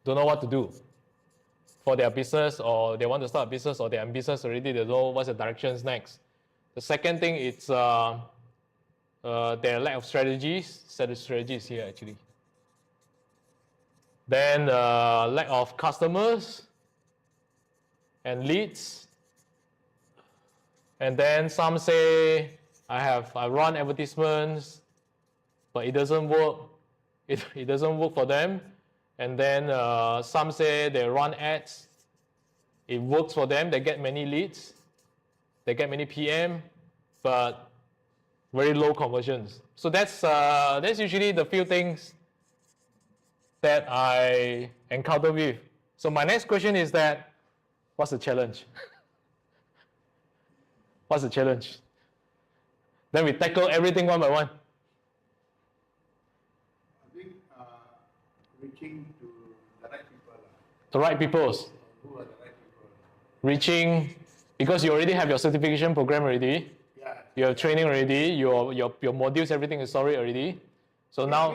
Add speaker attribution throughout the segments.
Speaker 1: don't know what to do for their business, or they want to start a business, or they're in business already, they don't know what's the directions next. The second thing is their lack of strategies. Set the strategies here actually. Then lack of customers and leads. And then some say I run advertisements, but it doesn't work. It doesn't work for them. And then some say they run ads. It works for them. They get many leads. They get many PM, but very low conversions. So that's usually the few things that I encounter with. So my next question is that, what's the challenge? What's the challenge? Then we tackle everything one by one.
Speaker 2: I think reaching to the right people.
Speaker 1: The right peoples.
Speaker 2: Who are the right people?
Speaker 1: Reaching, because you already have your certification program already.
Speaker 2: Yeah.
Speaker 1: You have training already. Your modules, everything is sorted already. So now.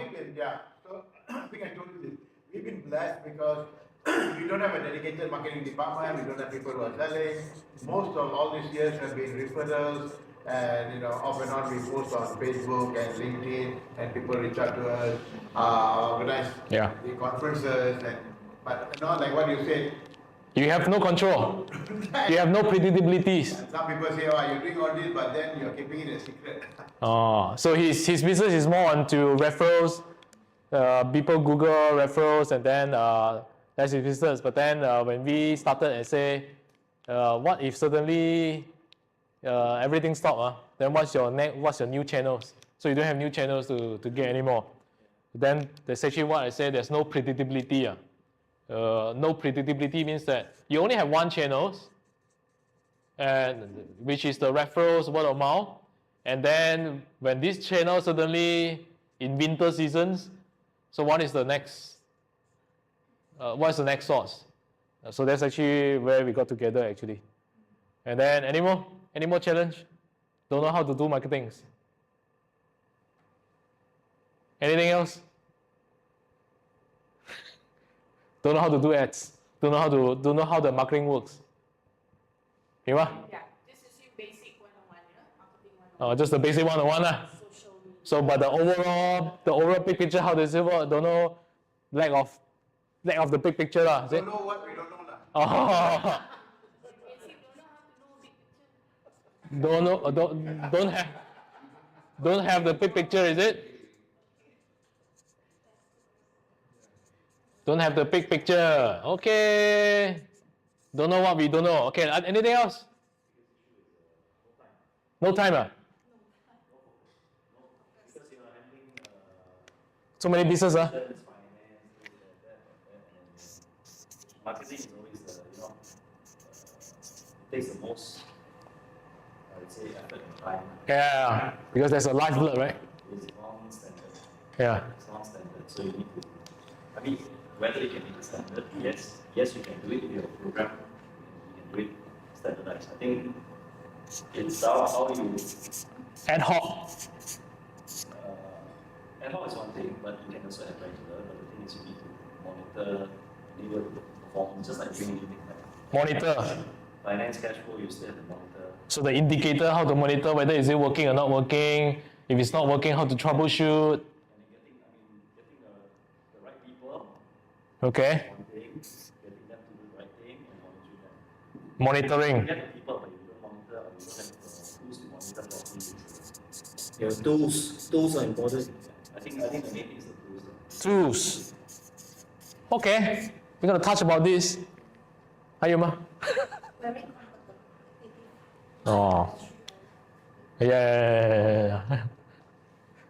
Speaker 2: So I think I told you this. We've been blessed because we don't have a dedicated marketing department. We don't have people who are selling. Most of all these years have been referrals, and off and on we post on Facebook and LinkedIn, and people reach out to us, organize the conferences, but not like what you said.
Speaker 1: You have no control. You have no predictabilities.
Speaker 2: And some people say, "Oh, you're doing all this, but then you're keeping it a secret."
Speaker 1: So his business is more onto referrals. People Google referrals, and then that's his business. But then when we started and say, what if suddenly everything stopped? Then what's your new channels? So you don't have new channels to get anymore. Then that's actually what I said. There's no predictability. No predictability means that you only have one channel, and which is the referrals, word of mouth. And then when this channel suddenly in winter seasons, so what is the next? What's the next source? So that's actually where we got together actually. And then any more challenge? Don't know how to do marketing. Anything else? Don't know how to do ads. Don't know how the marketing works. Okay,
Speaker 3: yeah, this is your basic 101, marketing 101.
Speaker 1: Just the basic 101. So, but the overall big picture, how does it work? Don't know. Lack of the big picture,
Speaker 2: Don't know what we don't know.
Speaker 1: Don't have the big picture, is it? Don't have the big picture. Okay. Don't know what we don't know. Okay. Anything else? No time. So many business.
Speaker 4: Marketing is always takes the most, I would say, effort and time.
Speaker 1: Yeah, because there's a lifeblood, right?
Speaker 4: It's non-standard.
Speaker 1: Yeah.
Speaker 4: It's non-standard, so you need to. I mean, whether it can be standard, yes, you can do it with your program. You can do it standardized. I think it's how you.
Speaker 1: Ad hoc.
Speaker 4: Ad hoc is one thing, but you can also have regular. But the thing is, you need to monitor your performance, just like doing anything.
Speaker 1: Monitor.
Speaker 4: Finance, cash flow, you still have to monitor.
Speaker 1: So the indicator, how to monitor whether is it working or not working. If it's not working, how to troubleshoot.
Speaker 4: And getting the right people.
Speaker 1: Okay.
Speaker 4: Getting them to do the right thing and monitoring them.
Speaker 1: Monitoring.
Speaker 4: You get the people, but you don't monitor, or you don't have the tools to monitor properly. Your tools are important. I think the main thing is the tools.
Speaker 1: Tools. Okay. We're gonna touch about this. Ayuma.
Speaker 3: Very
Speaker 1: Oh. Yeah.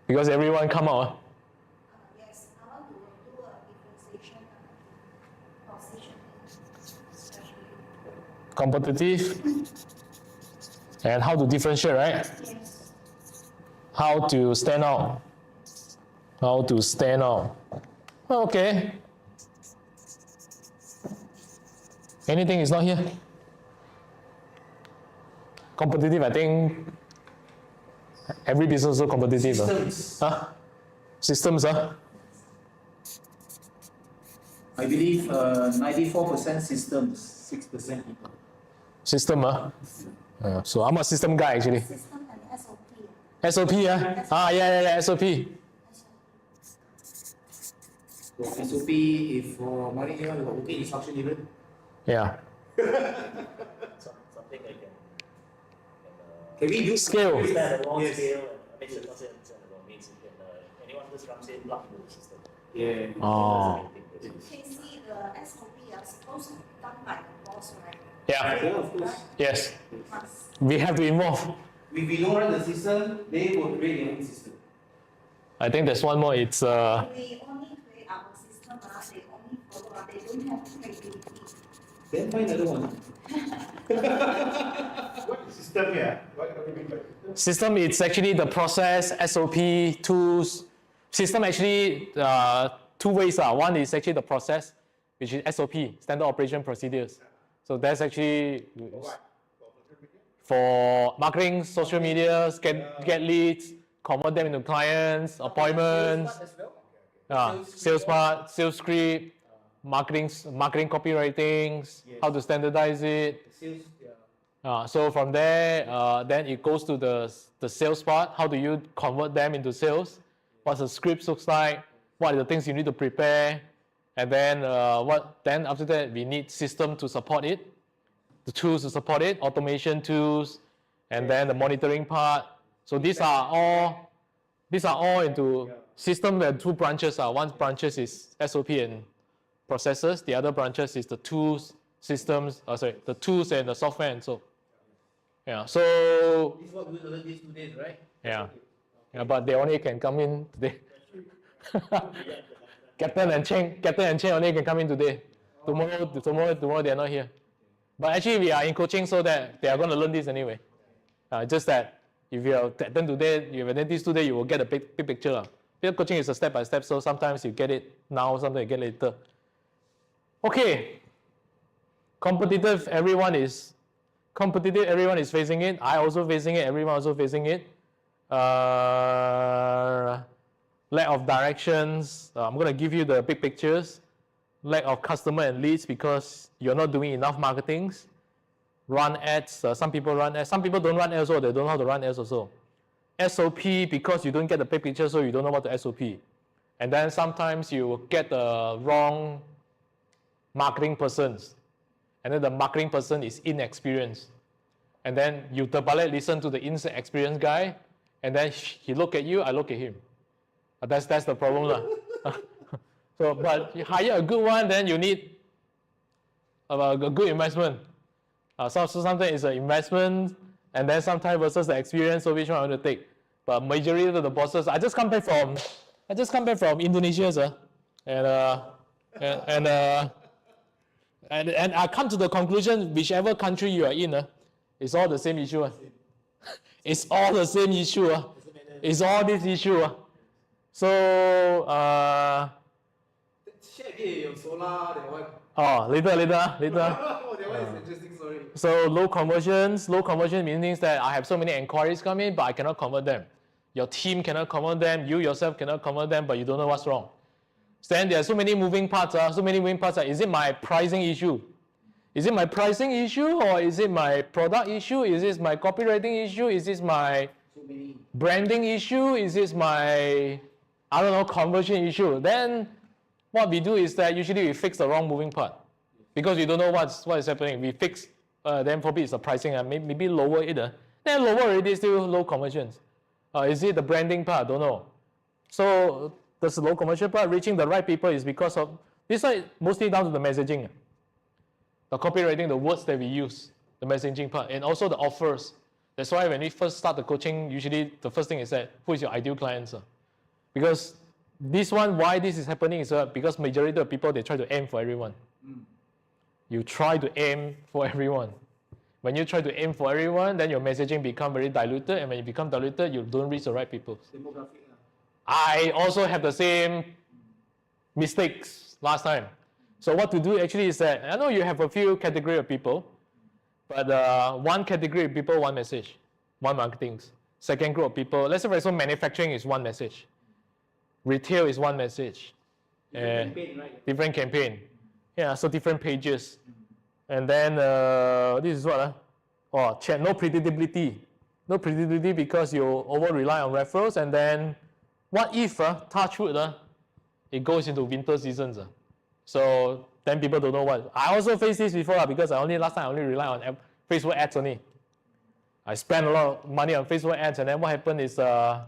Speaker 1: Because everyone come out.
Speaker 3: yes, I want to do a differentiation position, especially.
Speaker 1: Competitive. And how to differentiate, right?
Speaker 3: Yes.
Speaker 1: How to stand out. How to stand out. Okay. Anything is not here? Competitive, I think every business is so competitive.
Speaker 4: Systems.
Speaker 1: Systems,
Speaker 5: I believe 94% systems, 6% people.
Speaker 1: System, so I'm a system guy actually.
Speaker 6: System and SOP.
Speaker 1: SOP, yeah, SOP.
Speaker 5: So SOP, if for money, you want working instruction even.
Speaker 1: Yeah.
Speaker 4: Something I can
Speaker 5: Can we use
Speaker 1: Scale.
Speaker 4: stand alone
Speaker 5: Yes.
Speaker 4: scale, and I mean, not stand alone means you can, anyone just comes in, plug into the system.
Speaker 5: Yeah.
Speaker 1: Oh.
Speaker 6: KC, the SOP are supposed to be done by the boss, right?
Speaker 1: Yeah.
Speaker 5: Yeah, of course.
Speaker 1: Yes.
Speaker 6: Must.
Speaker 1: We have to involve.
Speaker 5: If we don't run the system, they will create their own system.
Speaker 1: I think there's one more. It's
Speaker 6: We only create our system, they only follow, they don't have creativity.
Speaker 5: Then find another one.
Speaker 2: What is system here? What do you mean by system?
Speaker 1: system. It's actually the process, SOP, tools. System actually two ways. One is actually the process, which is SOP, standard operation procedures. So that's actually
Speaker 2: What?
Speaker 1: for marketing, social media, get leads, convert them into clients, appointments, sales part, sales script, marketing copywriting, how to standardize it.
Speaker 5: Sales, yeah.
Speaker 1: So from there, then it goes to the sales part. How do you convert them into sales? What's the script looks like? What are the things you need to prepare? And then Then after that, we need system to support it, the tools to support it, automation tools, and then the monitoring part. So these are all into system. There are two branches. One branches is SOP and processes. The other branches is the tools, systems. The tools and the software and so. Yeah. So
Speaker 5: This is what we learned these 2 days, right?
Speaker 1: yeah. Yeah, but they only can come in today. Captain and Cheng only can come in today. Tomorrow they are not here. But actually we are in coaching so that they are going to learn this anyway. Just that if you have attend today, you have attend this today, you will get a big picture. Because coaching is a step by step, so sometimes you get it now, sometimes you get later. Okay. Competitive, everyone is facing it. I also facing it, everyone also facing it. Lack of directions. I'm going to give you the big pictures. Lack of customer and leads because you're not doing enough marketings. Run ads. Some people run ads. Some people don't run ads or they don't know how to run ads also. SOP because you don't get the big picture, so you don't know what the SOP. And then sometimes you get the wrong marketing persons. And then the marketing person is inexperienced. And then you listen to the inexperienced guy, and then he look at you, I look at him. That's the problem. So, but you hire a good one, then you need a good investment. So sometimes it's an investment, and then sometimes versus the experience. So which one I want to take? But majority of the bosses, I just come back from Indonesia, sir, and I come to the conclusion, whichever country you are in, it's all the same issue. It's all the same issue. It's all this issue. So,
Speaker 5: Share a bit your solar, that one.
Speaker 1: later.
Speaker 5: Oh, that one is interesting story.
Speaker 1: So low conversion means that I have so many inquiries come in, but I cannot convert them. Your team cannot convert them, you yourself cannot convert them, but you don't know what's wrong. So then there are so many moving parts. Is it my pricing issue? Is it my pricing issue, or is it my product issue? Is it my copywriting issue? Is this my branding issue? Is this my, conversion issue? Then what we do is that usually we fix the wrong moving part because we don't know what is happening. We fix, then probably it's the pricing, maybe lower it. Then lower already still low conversions. Is it the branding part? Don't know. So the low conversion part, reaching the right people is because of, this is mostly down to the messaging. The copywriting, the words that we use, the messaging part, and also the offers. That's why when we first start the coaching, usually the first thing is that, who is your ideal client? Because this one, why this is happening is because majority of people, they try to aim for everyone. You try to aim for everyone. When you try to aim for everyone, then your messaging become very diluted, and when you become diluted, you don't reach the right people. I also have the same mistakes last time. So what to do actually is that, I know you have a few category of people, but one category of people, one message, one marketing. Second group of people, let's say for example, manufacturing is one message. Retail is one message.
Speaker 5: Different campaign, right?
Speaker 1: different campaign. Yeah, so different pages. And then this is what? Oh, chat, no predictability. No predictability because you over rely on referrals, and then what if touch wood it goes into winter seasons. So then people don't know what. I also faced this before because last time I only rely on Facebook ads only. I spent a lot of money on Facebook ads, and then what happened is the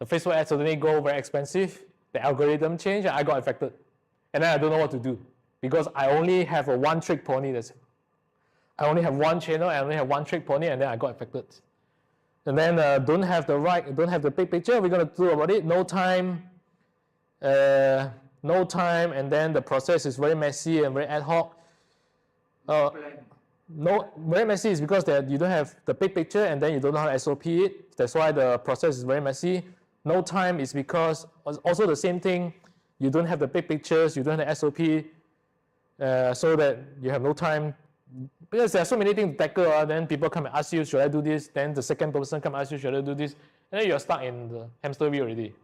Speaker 1: Facebook ads suddenly go very expensive. The algorithm changed, and I got affected. And then I don't know what to do because I only have a one-trick pony. I only have one channel, I only have one-trick pony, and then I got affected. And then don't have the big picture. We're gonna do about it. No time, and then the process is very messy and very ad hoc. No, very messy is because that you don't have the big picture, and then you don't know how to SOP it. That's why the process is very messy. No time is because also the same thing. You don't have the big pictures, you don't have the SOP, so that you have no time. Because there are so many things to tackle, then people come and ask you, should I do this? Then the second person come and ask you, should I do this? And then you're stuck in the hamster wheel already.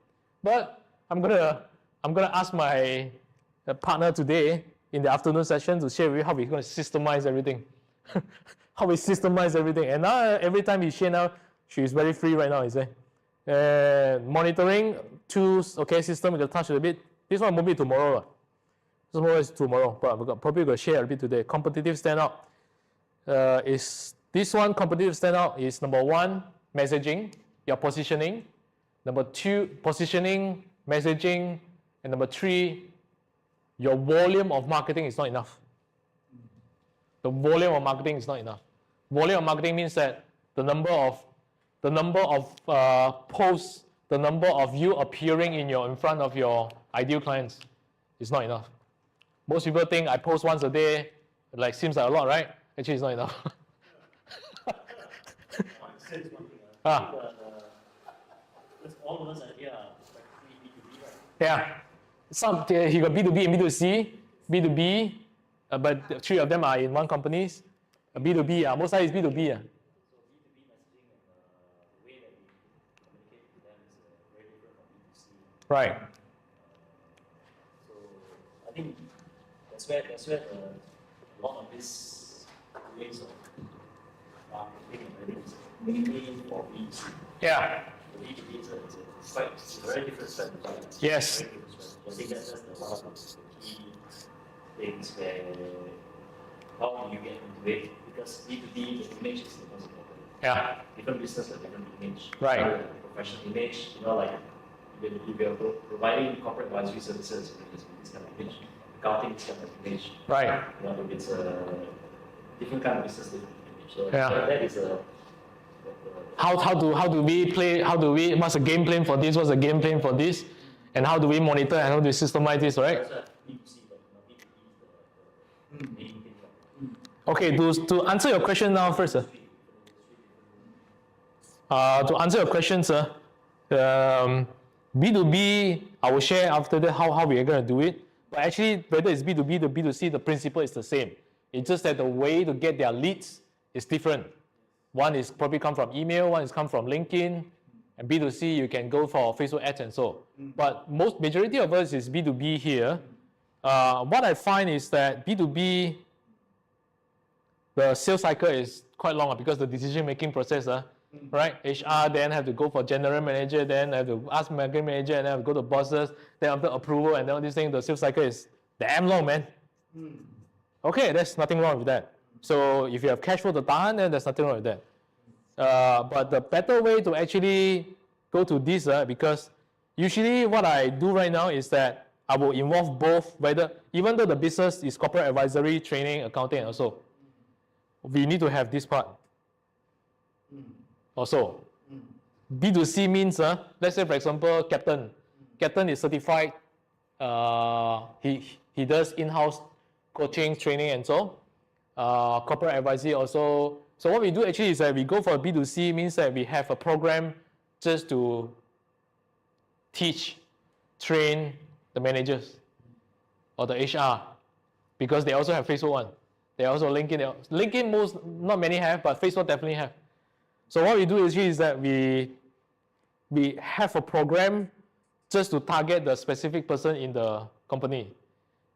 Speaker 1: But I'm gonna ask my partner today in the afternoon session to share with you how we're going to systemize everything. How we systemize everything. And now every time we share now, she's very free right now, you say. Monitoring tools, okay, system, we'll touch a bit. This one will be tomorrow. This one is tomorrow, but we're probably going to share a bit today. Competitive standout is this one. Competitive standout is number one, messaging, your positioning. Number two, positioning, messaging, and number three, your volume of marketing is not enough. The volume of marketing is not enough. Volume of marketing means that the number of posts, the number of you appearing in front of your ideal clients is not enough. Most people think I post once a day, like seems like a lot, right? Actually, it's not enough.
Speaker 4: Because all of us are here practically B2B, right?
Speaker 1: Yeah. Some he got B2B and B2C, B2B, but three of them are in one companies. B2B, most of it is B2B.
Speaker 4: So B2B messaging and the way that we communicate to them is very different from B2C.
Speaker 1: Right.
Speaker 4: So I think that's where a lot of this ways of marketing and everything is mainly for B2C.
Speaker 1: Yeah.
Speaker 4: The B2B is a very different strategy.
Speaker 1: Yes.
Speaker 4: Very different strategy. I think that's one of the key things where how do you get into it? Because B2B, the image is the most important.
Speaker 1: Yeah.
Speaker 4: Different business have different image.
Speaker 1: Right.
Speaker 4: Professional image, like if you're providing corporate advisory services, it's this kind of image. Accounting is kind of image.
Speaker 1: Right.
Speaker 4: If it's a different kind of business, different image. So
Speaker 1: Yeah.
Speaker 4: that is a
Speaker 1: How do we what's the game plan for this? What's the game plan for this? And how do we monitor and how do we systemize this, right?
Speaker 4: that's what B2C, but B2B is the main thing.
Speaker 1: Okay, to answer your question now first. To answer your question, sir, B2B, I will share after that how we are going to do it. But actually, whether it's B2B or B2C, the principle is the same. It's just that the way to get their leads is different. One is probably come from email, one is come from LinkedIn, and B2C, you can go for Facebook ads and so. But majority of us is B2B here. What I find is that B2B, the sales cycle is quite long because the decision-making process, right? HR then have to go for general manager, then have to ask marketing manager, and then have to go to bosses, then after approval, and then all these things, the sales cycle is damn long, man. Okay, there's nothing wrong with that. So if you have cash flow to tahan, then there's nothing wrong with that. But the better way to actually go to this, because usually what I do right now is that I will involve both, even though the business is corporate advisory, training, accounting, and also, we need to have this part. Also, B2C means, let's say for example, Captain. Captain is certified. He does in-house coaching, training, and so. Corporate advisory also. So what we do actually is that we go for B2C, means that we have a program just to teach, train the managers or the HR, because they also have Facebook one. They also LinkedIn. LinkedIn not many have, but Facebook definitely have. So what we do actually is that we have a program just to target the specific person in the company.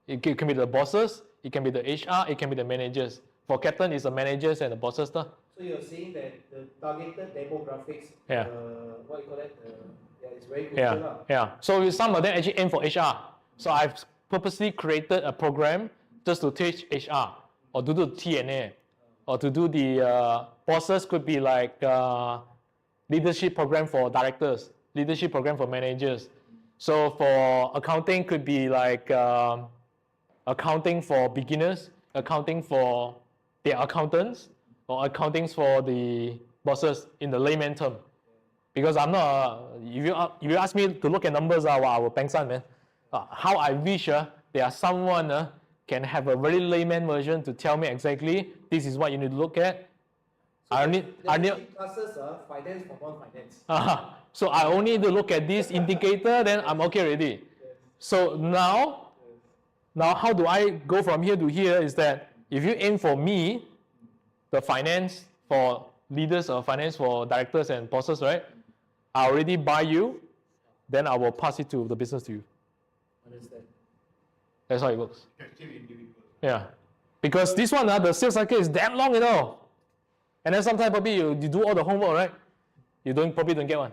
Speaker 1: It can be the bosses, it can be the HR, it can be the managers. For Captain, it's the managers and the bosses.
Speaker 5: So you're saying that the targeted demographics,
Speaker 1: Yeah.
Speaker 5: what you call that, yeah, it's very crucial.
Speaker 1: Yeah, yeah. So some of them actually aim for HR. So I've purposely created a program just to teach HR or to do TNA or to do the bosses could be like leadership program for directors, leadership program for managers. So for accounting could be like accounting for beginners, accounting for the accountants, or accounting for the bosses in the layman term. Because I'm not, if you ask me to look at numbers, I will bang man. How I wish there are someone can have a very layman version to tell me exactly this is what you need to look at.
Speaker 5: So
Speaker 1: I need
Speaker 5: classes finance for non-finance.
Speaker 1: so I only need to look at this indicator, then I'm okay already. So now how do I go from here to here is that if you aim for me, the finance for leaders or finance for directors and bosses, right? I already buy you, then I will pass it to the business to you.
Speaker 5: Understand.
Speaker 1: That's how it works.
Speaker 2: Still individual.
Speaker 1: Yeah. Because this one, the sales cycle is damn long, you know. And then sometimes probably you do all the homework, right? You probably don't get one.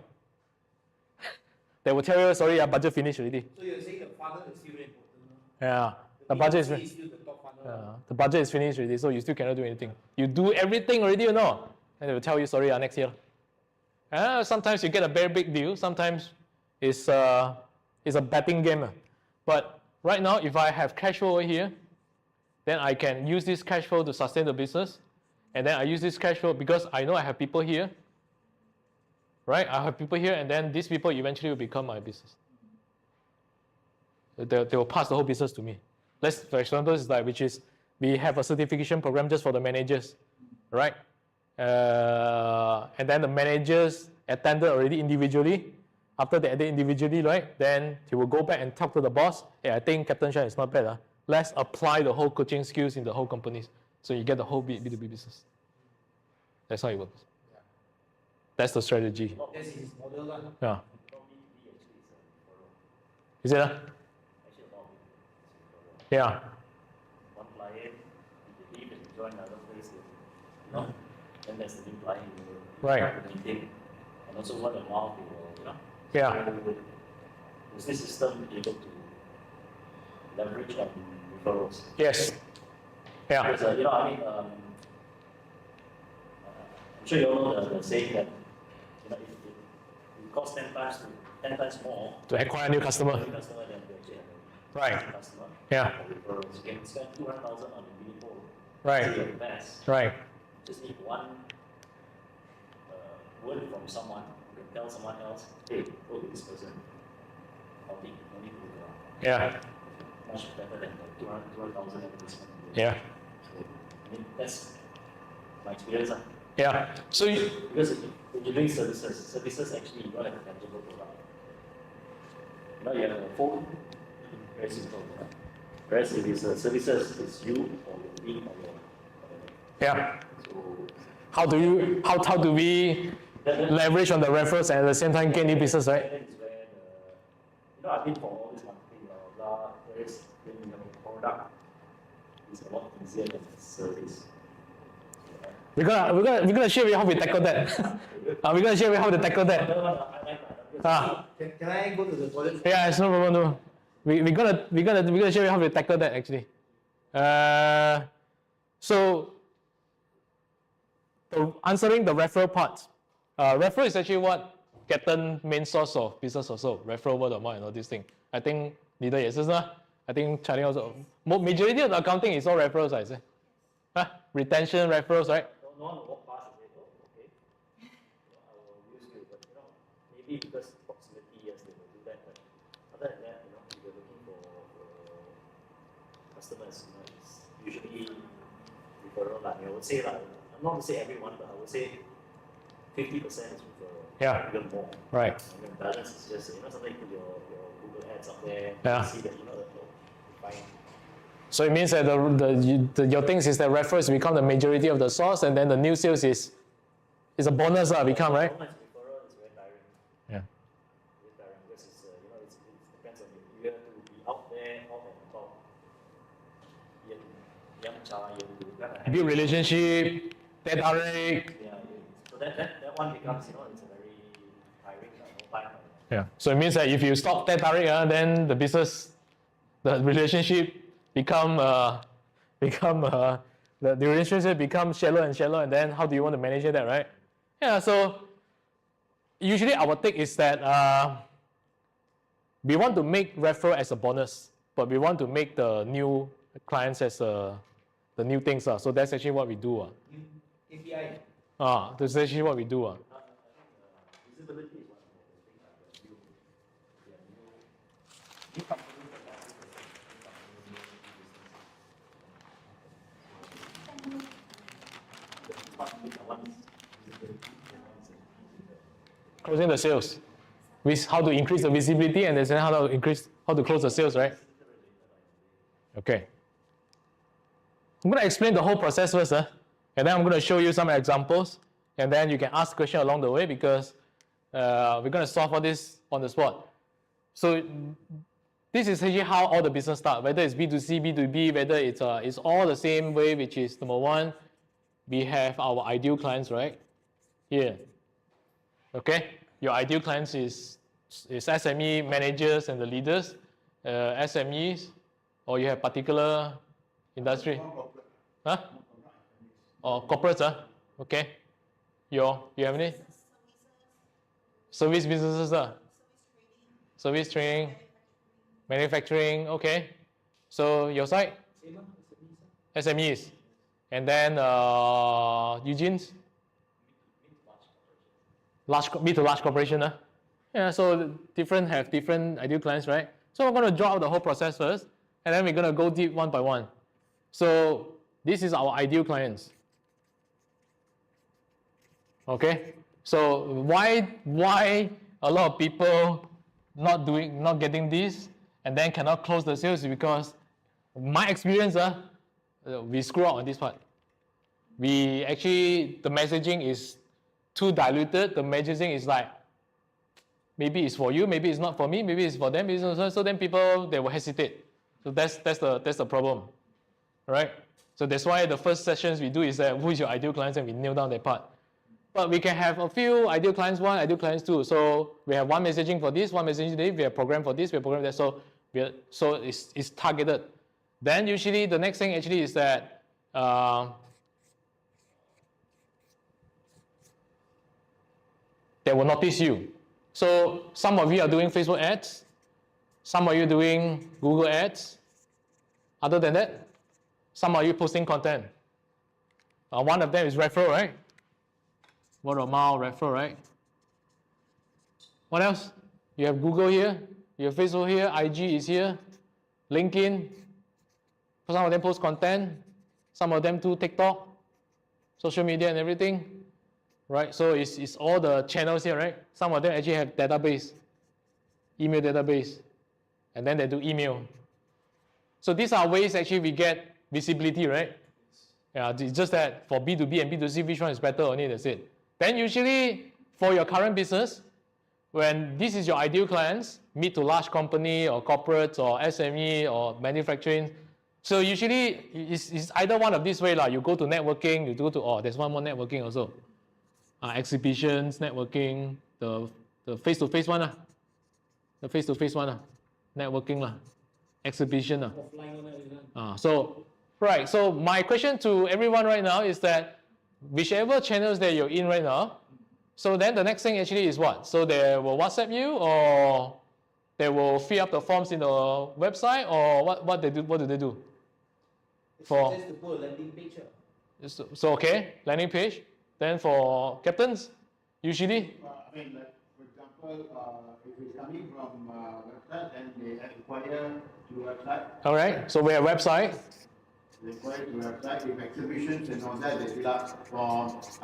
Speaker 1: They will tell you, sorry, your budget finished already.
Speaker 5: So you're saying the funnel is still very important.
Speaker 1: Yeah. The budget is
Speaker 5: still the top funnel.
Speaker 1: the budget is finished already, so you still cannot do anything. You do everything already, you know. And they will tell you, sorry, next year. Sometimes you get a very big deal. Sometimes it's a betting game. But right now, if I have cash flow over here, then I can use this cash flow to sustain the business. And then I use this cash flow because I know I have people here. Right? I have people here, and then these people eventually will become my business. They will pass the whole business to me. For example, is like, we have a certification program just for the managers, right? And then the managers attended already individually. After they attend individually, right? Then he will go back and talk to the boss. Hey, I think Captain Shine is not bad. Let's apply the whole coaching skills in the whole companies. So you get the whole B2B business. That's how it works. That's the strategy.
Speaker 5: That's his model.
Speaker 1: Yeah. Is it? Yeah.
Speaker 4: One client, if they leave and join another place, then that's the new client you will
Speaker 1: Right.
Speaker 4: maintain. And also word of mouth, you will,
Speaker 1: Yeah.
Speaker 4: So, is this system able to leverage on referrals?
Speaker 1: Yes. Yeah.
Speaker 4: Because, I'm sure you all know the saying that, if it costs 10 times more
Speaker 1: To acquire a new customer.
Speaker 4: new customer than to actually have a
Speaker 1: Right.
Speaker 4: customer.
Speaker 1: Yeah.
Speaker 4: For referrals, you can spend 200,000 on a mini
Speaker 1: Right.
Speaker 4: to invest.
Speaker 1: Right.
Speaker 4: Just need one word from someone who can tell someone else, hey, go to this person. No need to
Speaker 1: Yeah.
Speaker 4: much better than the 200,000 investment.
Speaker 1: Yeah.
Speaker 4: So, that's my experience.
Speaker 1: Yeah. So you,
Speaker 4: Because when you're doing services actually you don't have a tangible product. You have a phone, very simple. Whereas if it's services, it's you or your team or your
Speaker 1: yeah.
Speaker 4: so
Speaker 1: How do we leverage on the referrals and at the same time gain new business, right?
Speaker 4: that is where I've been for all this marketing, blah, blah, blah. Whereas when you have a product, it's a lot easier than service.
Speaker 1: We're gonna share with you how we tackle that. We're gonna share with you how to tackle that.
Speaker 5: Can I go to the toilet?
Speaker 1: Yeah, it's no problem. No. We're gonna share with you how to tackle that actually. So answering the referral part. Referral is actually what Captain main source of business also. Referral, word of mouth, and all these things. I think 你的也是呢. I think Chinese also. Majority of the accounting is all referrals, I say. Retention, referrals, right?
Speaker 4: No one will walk past and say, oh, okay, I will use you, but maybe because proximity, yes, they will do that. But other than that, if you're looking for customers, it's usually referral. I would say, I'm not to say everyone, but I would say 50% is referral.
Speaker 1: Yeah.
Speaker 4: Even more.
Speaker 1: Right.
Speaker 4: And then balance is just, sometimes you put your Google ads up there,
Speaker 1: Yeah.
Speaker 4: you see that, fine.
Speaker 1: So it means that your things is that referrals become the majority of the source, and then the new sales is a bonus become, right?
Speaker 4: Sometimes referral is very tiring.
Speaker 1: Yeah.
Speaker 4: Very tiring because is, it depends on you. You have to be out there, out at the top. You have to kind
Speaker 1: Build relationship, tarik.
Speaker 4: yeah, so that one becomes, it's a very tiring, no time.
Speaker 1: Yeah. So it means that if you stop tarik, then the business, the relationship the relationship becomes shallow and shallow, and then how do you want to manage that, right? Yeah. So usually our take is that we want to make referral as a bonus, but we want to make the new clients as the new things. So that's actually what we do.
Speaker 5: KPI.
Speaker 1: That's actually what we do.
Speaker 4: I think visibility is one of the things that new companies that are
Speaker 1: Closing the sales. With how to increase the visibility and then how to close the sales, right? Okay. I'm going to explain the whole process first, and then I'm going to show you some examples, and then you can ask questions along the way because we're going to solve all this on the spot. So this is actually how all the business start, whether it's B2C, B2B, whether it's all the same way, which is number one, we have our ideal clients, right? Here. Okay? Your ideal clients is SME managers and the leaders, SMEs, or you have particular industry. Huh? Or corporates, okay. You have any? Service businesses, service training, manufacturing, okay. So your side? SMEs. And then Eugene's? Mid to large corporation. Yeah, so have different ideal clients, right? So we're going to draw out the whole process first, and then we're going to go deep one by one. So this is our ideal clients. Okay, so why a lot of people not getting this and then cannot close the sales is because my experience, we screw up on this part. The messaging is too diluted. The messaging is like, maybe it's for you, maybe it's not for me, maybe it's for them. So then people, they will hesitate. So that's the problem, right? So that's why the first sessions we do is that who is your ideal clients, and we nail down that part. But we can have a few ideal clients one, ideal clients two. So we have one messaging for this, one messaging for this, we have program for this, we have program for that. So it's targeted. Then usually the next thing actually is that they will notice you. So some of you are doing Facebook ads, some of you doing Google ads. Other than that, some of you posting content. One of them is referral, right? Word of mouth, referral, right? What else? You have Google here, you have Facebook here, IG is here, LinkedIn. Some of them post content, some of them do TikTok, social media and everything, right? So it's all the channels here, right? Some of them actually have database, email database, and then they do email. So these are ways actually we get visibility, right? Yeah, it's just that for B2B and B2C, which one is better only, that's it. Then usually for your current business, when this is your ideal clients, mid to large company or corporates or SME or manufacturing, so usually it's either one of these way. You go to networking, you go to, there's one more networking also. Exhibitions, networking, the face-to-face one. The face-to-face one. Networking. Exhibition. So my question to everyone right now is that whichever channels that you're in right now, so then the next thing actually is what? So they will WhatsApp you, or they will fill up the forms in the website, or what do they do?
Speaker 5: Just to put a landing page.
Speaker 1: So okay, landing page. Then for captains, usually?
Speaker 2: For example, if it's coming from website, then they require to website.
Speaker 1: All right, so we have website.
Speaker 2: They require to website. If exhibitions and all that, they fill up forms.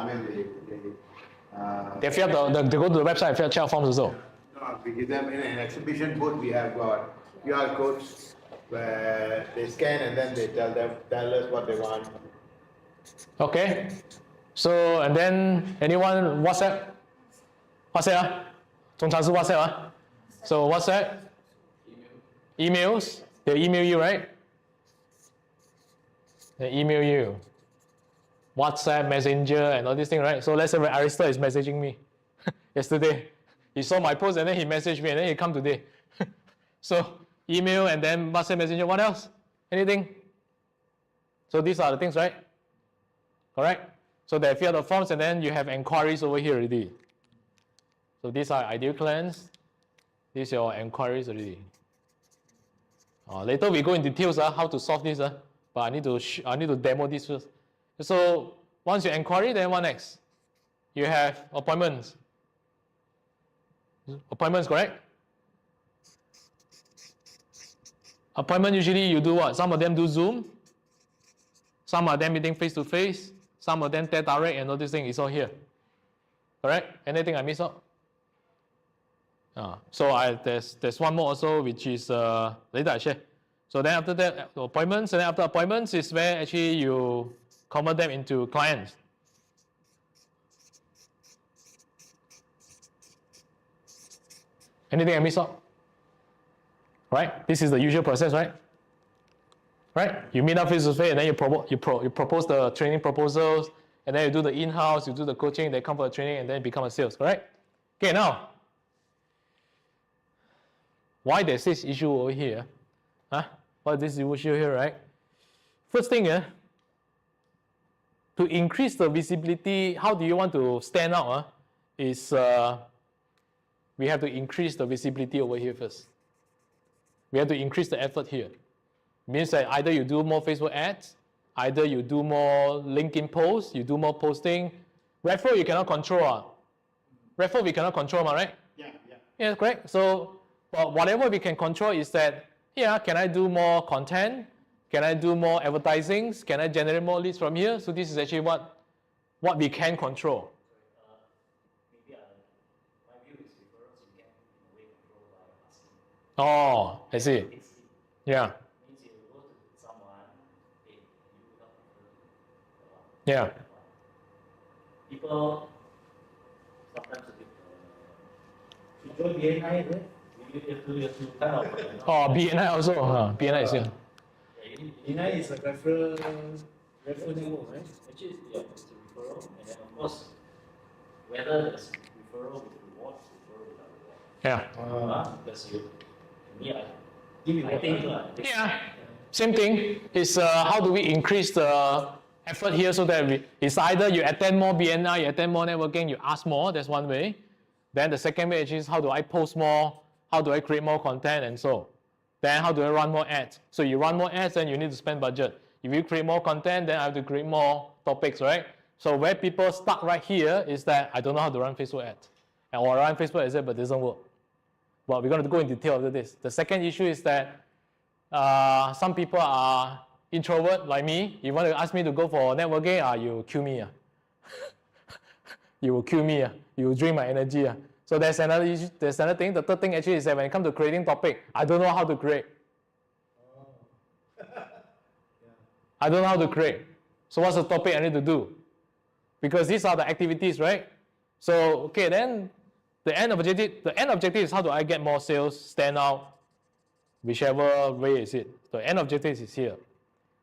Speaker 1: They fill up they go to the website and fill out forms also.
Speaker 2: No, we give them in an exhibition booth. We have got QR codes where they scan and then they tell us what they want.
Speaker 1: Okay. So and then anyone WhatsApp? WhatsApp 通常是 WhatsApp So WhatsApp, emails, they email you, right? They email you. WhatsApp, Messenger, and all these things, right? So let's say when Arista is messaging me yesterday, he saw my post and then he messaged me and then he come today. So email and then WhatsApp, Messenger, what else? Anything? So these are the things, right? Correct? So they fill the forms and then you have inquiries over here already. So these are ideal clients. These are your inquiries already. Later we go in details how to solve this, but I need to demo this first. So once you inquiry, then what next? You have appointments. Appointments, correct? Appointment usually you do what? Some of them do Zoom. Some of them meeting face to face. Some of them direct and all these things is all here. Correct? Anything I miss out? So there's one more also which is later I share. So then after that appointments, and then after appointments is where actually you convert them into clients. Anything I miss out? Right? This is the usual process, right? Right? You meet up face to face and then you propose the training proposals, and then you do the in-house, you do the coaching, they come for the training and then become a sales, correct? Okay, now, why there's this issue over here? Why this issue here, right? First thing, to increase the visibility, how do you want to stand out? Is we have to increase the visibility over here first. We have to increase the effort here. Means that either you do more Facebook ads, either you do more LinkedIn posts, you do more posting. Referral you cannot control. Referral we cannot control, right? Yeah, correct. So whatever we can control is that, can I do more content? Can I do more advertisings? Can I generate more leads from here? So this is actually what we can control.
Speaker 4: Maybe my view is referrals you can in a way control by asking.
Speaker 1: Oh, I see. Yeah.
Speaker 4: Means you go to someone, hey, you not
Speaker 1: Yeah.
Speaker 4: People sometimes a bit you join BNI, right? You have to kind of
Speaker 1: Oh, BNI also. BNI is here.
Speaker 5: BNI is a referral network, right?
Speaker 4: Actually, it's a referral, and then of course, whether there's referral with reward, referral without reward.
Speaker 1: Yeah.
Speaker 4: Because I think
Speaker 1: Yeah. Same thing. Is how do we increase the effort here so that it's either you attend more BNI, you attend more networking, you ask more. That's one way. Then the second way is how do I post more? How do I create more content and so? Then how do I run more ads? So you run more ads, then you need to spend budget. If you create more content, then I have to create more topics, right? So where people stuck right here is that I don't know how to run Facebook ads. Or run Facebook ads, but it doesn't work. But we're going to go in detail after this. The second issue is that some people are introvert like me. You want to ask me to go for networking, you kill me. You will kill me. You will drain my energy. So there's another issue. There's another thing. The third thing actually is that when it comes to creating topic, I don't know how to create. I don't know how to create. So what's the topic I need to do? Because these are the activities, right? So okay, then the end objective is how do I get more sales, stand out, whichever way is it. The end objective is here.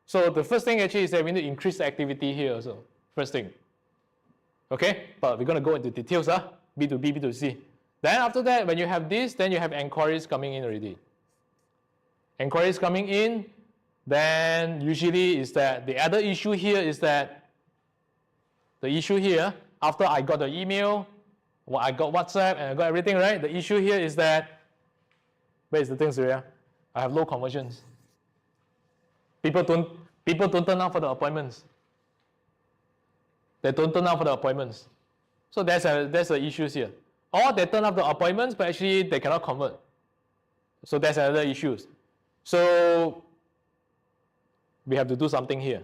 Speaker 1: So the first thing actually is that we need to increase the activity here also. First thing. Okay, but we're going to go into details, B2B, B2C. Then after that, when you have this, then you have inquiries coming in already. Inquiries coming in, then usually is that the other issue here is that the issue here, after I got the email, I got WhatsApp, and I got everything, right? The issue here is that, where is the thing, Surya? I have low conversions. People don't turn up for the appointments. They don't turn up for the appointments. So that's the issues here. Or they turn up the appointments, but actually they cannot convert. So that's another issue. So we have to do something here.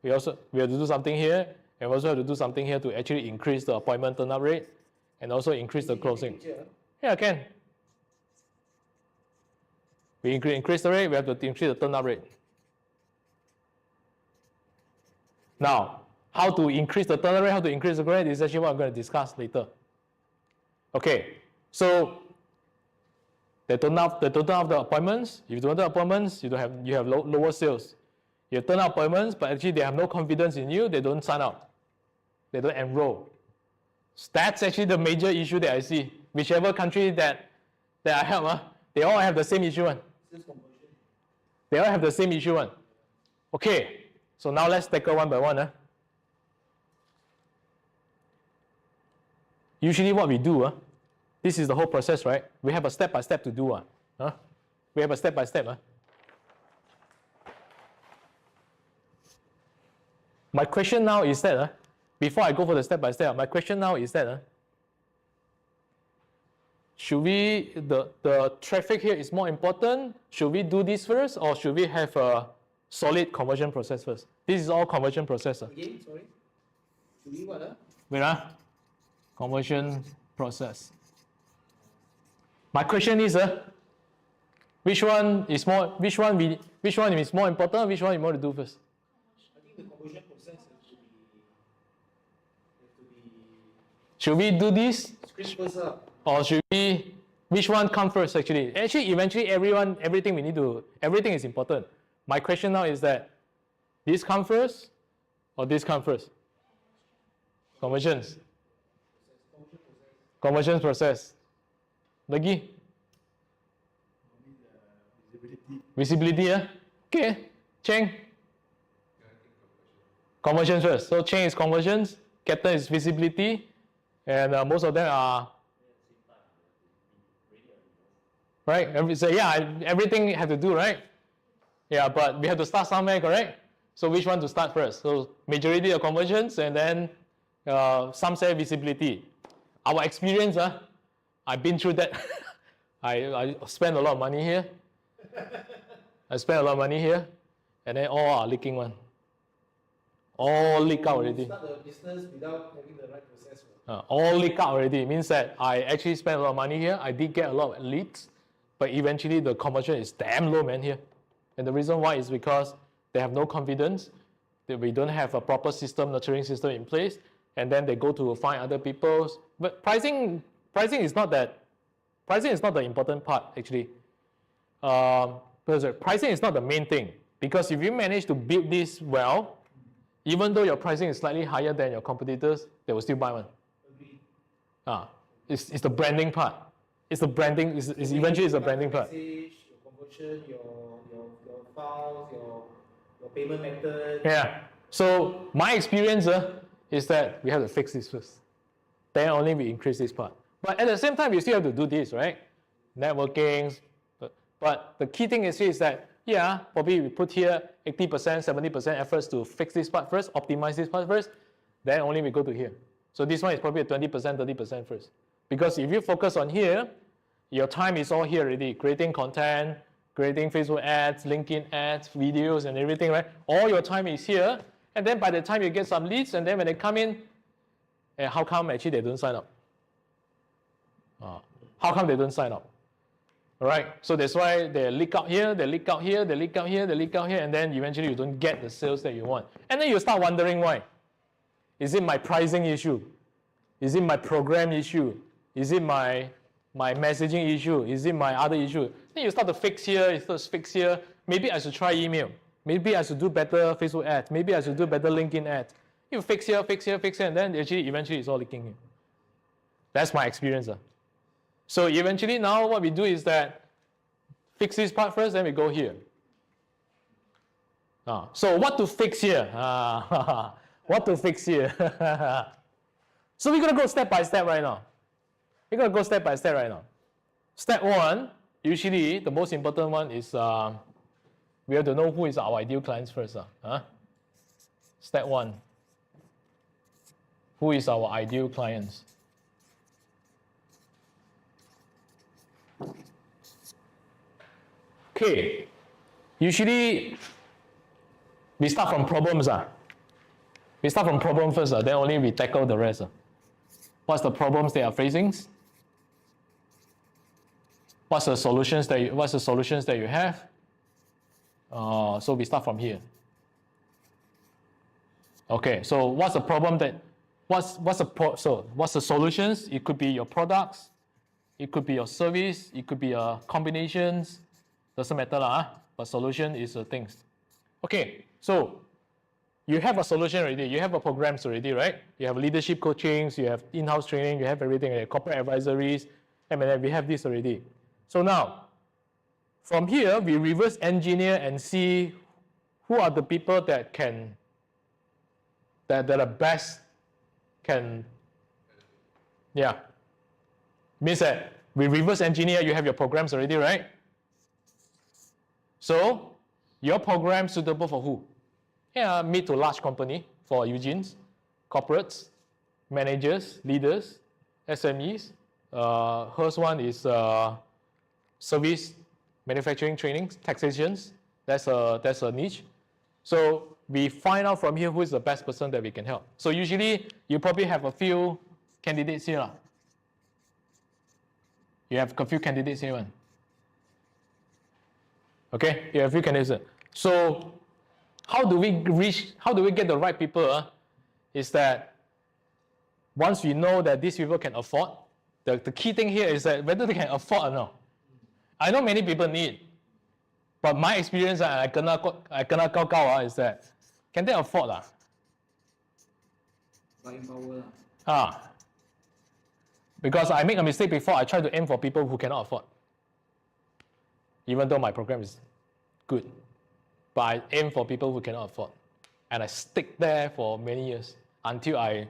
Speaker 1: We have to do something here, and we also have to do something here to actually increase the appointment turn up rate and also increase the closing. Yeah, I can. We increase the rate, we have to increase the turn up rate. Now, how to increase the turn up rate, how to increase the grade is actually what I'm going to discuss later. Okay, so They don't have the appointments. If you don't have appointments, you have lower sales. You turn up appointments, but actually they have no confidence in you. They don't sign up. They don't enroll. That's actually the major issue that I see. Whichever country that I help, they all have the same issue one. They all have the same issue one. Okay, so now let's tackle one by one. Usually what we do, this is the whole process, right? We have a step-by-step to do. We have a step-by-step. My question now is that, before I go for the step-by-step, my question now is that, should we, the traffic here is more important, should we do this first, or should we have a solid conversion process first? This is all conversion process.
Speaker 5: Again, sorry. Should we what?
Speaker 1: Wait, conversion process. My question is, which one is more important? Which one you want to do first?
Speaker 5: I think the conversion process has to be.
Speaker 1: Should we do this?
Speaker 5: Script first up.
Speaker 1: Or should we, which one come first actually? Actually, eventually everything is important. My question now is that, this come first or this come first? Conversions. Conversions process. Lagi? Visibility, Okay, Cheng. Conversions first. So Cheng is conversions, Captain is visibility, and most of them are right. Everything have to do, right? Yeah, but we have to start somewhere, correct? So which one to start first? So majority of conversions, and then some say visibility. Our experience, I've been through that. I spent a lot of money here. And then all are leaking one. All leak out already.
Speaker 5: Start the business without having the right process.
Speaker 1: All leak out already. It means that I actually spent a lot of money here. I did get a lot of leads, but eventually the conversion is damn low, man, here. And the reason why is because they have no confidence, that we don't have a proper system, nurturing system in place, and then they go to find other people's. But pricing is not the important part actually. Because pricing is not the main thing. Because if you manage to build this well, even though your pricing is slightly higher than your competitors, they will still buy one. It's the branding part. It's the branding. Eventually it's the branding part.
Speaker 5: Message, your conversion, your files, your payment method.
Speaker 1: Yeah. So my experience is that we have to fix this first. Then only we increase this part. But at the same time, you still have to do this, right? Networking. But the key thing is that, probably we put here 80%, 70% efforts to fix this part first, optimize this part first, then only we go to here. So this one is probably 20%, 30% first. Because if you focus on here, your time is all here already, creating content, creating Facebook ads, LinkedIn ads, videos and everything, right? All your time is here, and then by the time you get some leads, and then when they come in, how come actually they don't sign up? How come they don't sign up? All right, so that's why they leak out here, they leak out here, they leak out here, they leak out here, and then eventually you don't get the sales that you want. And then you start wondering why. Is it my pricing issue? Is it my program issue? Is it my messaging issue? Is it my other issue? Then you start to fix here, you start to fix here. Maybe I should try email. Maybe I should do better Facebook ads. Maybe I should do better LinkedIn ads. You fix here, and then actually eventually it's all leaking here. That's my experience. So eventually now what we do is that fix this part first, then we go here. So what to fix here? What to fix here? So we're going to go step by step right now. Step one, usually the most important one is we have to know who is our ideal clients first. Step one, who is our ideal clients? Okay, usually we start from problems. We start from problem first, then only we tackle the rest. What's the problems they are facing? What's the solutions that you have? So we start from here. Okay, so what's the problem that what's the solutions? It could be your products, it could be your service, it could be combinations, doesn't matter lah, but solution is a thing. Okay, so you have a solution already, you have a programs already, right? You have leadership coachings, you have in-house training, you have everything, corporate advisories, M&A, we have this already. So now, from here, we reverse engineer and see who are the people that are best can, yeah. Means that we reverse engineer, you have your programs already, right? So, your program suitable for who? Yeah, mid to large company for Eugene's, corporates, managers, leaders, SMEs. Hers one is service, manufacturing training, taxations. That's a niche. So we find out from here who is the best person that we can help. So usually you probably have a few candidates here. You have a few candidates here. Okay, you have a few candidates. So how do we get the right people? Is that once we know that these people can afford, the key thing here is that whether they can afford or not. I know many people need, but my experience I kena is that can they afford
Speaker 5: Buying power.
Speaker 1: Because I make a mistake before, I try to aim for people who cannot afford. Even though my program is good. But I aim for people who cannot afford. And I stick there for many years until I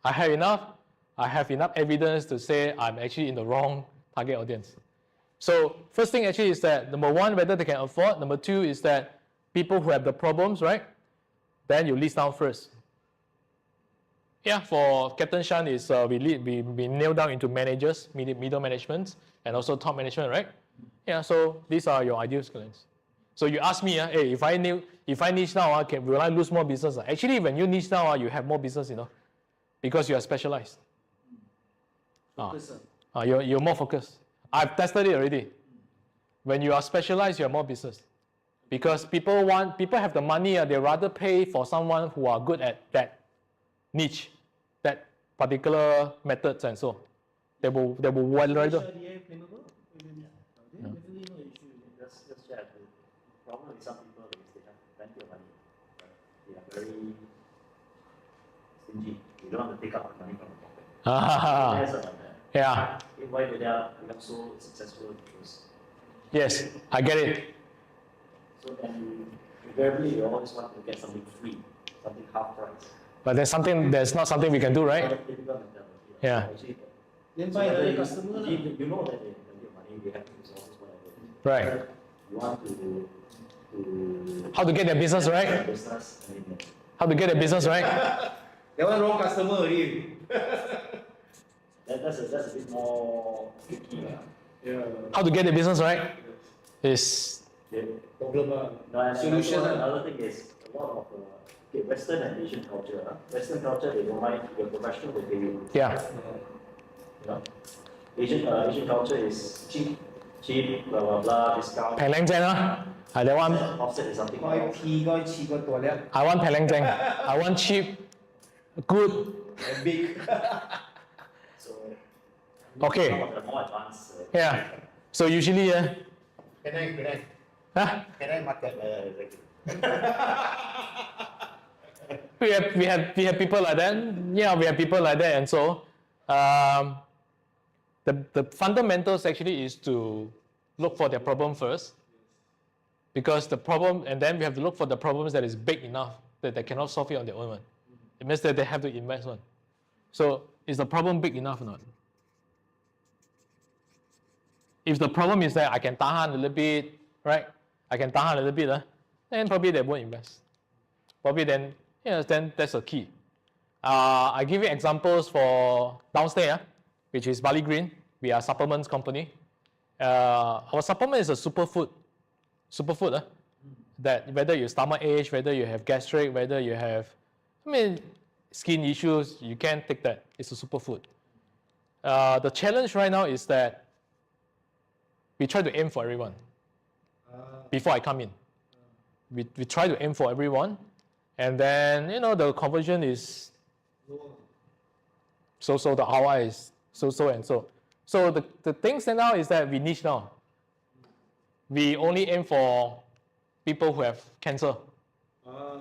Speaker 1: have enough evidence to say I'm actually in the wrong target audience. So first thing actually is that, number one, whether they can afford. Number two is that people who have the problems, right? Then you list down first. Yeah, for Captain Shan is we nail down into managers, middle management, and also top management, right? Yeah, so these are your ideal clients. So you ask me, hey, if I niche now, will I lose more business? Actually, when you niche now, you have more business, because you are specialized. You're more focused. I've tested it already. When you are specialized, you have more business. Because people have the money, they rather pay for someone who are good at that niche, that particular methods and so. They will rather.
Speaker 4: Definitely no issue. Just share. The problem with some people is they have plenty of money, but they are very stingy. They don't want to take out the money from the pocket.
Speaker 1: Yeah.
Speaker 4: Why they are so successful? Because
Speaker 1: yes, I get it.
Speaker 4: So then, invariably, you always want to get something free, something half price.
Speaker 1: But there's not something we can do, right? Yeah.
Speaker 5: Then buy another customer.
Speaker 4: You know that they have your money, they have resources, whatever.
Speaker 1: Right.
Speaker 4: You want to
Speaker 1: How to get their business right?
Speaker 4: business,
Speaker 1: How to get their business right?
Speaker 5: That one wrong customer already.
Speaker 4: that's a bit more tricky.
Speaker 5: Yeah.
Speaker 1: How to get the business right is
Speaker 5: Problem.
Speaker 4: No, and
Speaker 5: Solution.
Speaker 4: another thing is a lot of Western and Asian culture. Western culture, they don't mind your professional, they pay you.
Speaker 1: yeah.
Speaker 4: You know? Asian culture is cheap, blah blah blah, discount.
Speaker 1: 平靚正啦，係你 want
Speaker 4: Offset is something
Speaker 5: 該
Speaker 4: else.
Speaker 5: P 該似個ตัว叻
Speaker 1: I want 平靚正 I want cheap, good.
Speaker 5: and big.
Speaker 4: So,
Speaker 1: Okay.
Speaker 4: some of the more advanced.
Speaker 1: Yeah. So usually
Speaker 2: Can I market?
Speaker 1: we have people like that. Yeah, we have people like that, and so the fundamentals actually is to look for their problem first, because the problem, and then we have to look for the problems that is big enough that they cannot solve it on their own one. It means that they have to invest one. So is the problem big enough or not? If the problem is that I can tahan a little bit, right? I can tahan a little bit, then probably they won't invest. Probably then that's a key. I give you examples for downstairs, which is Bali Green. We are a supplements company. Our supplement is a superfood. That whether you stomach ache, whether you have gastric, whether you have, skin issues, you can take that. It's a superfood. The challenge right now is that we try to aim for everyone. Before I come in, we try to aim for everyone, and then the conversion is so the ROI is so and so. So the thing stand out is that we niche now. We only aim for people who have cancer.
Speaker 5: Ah,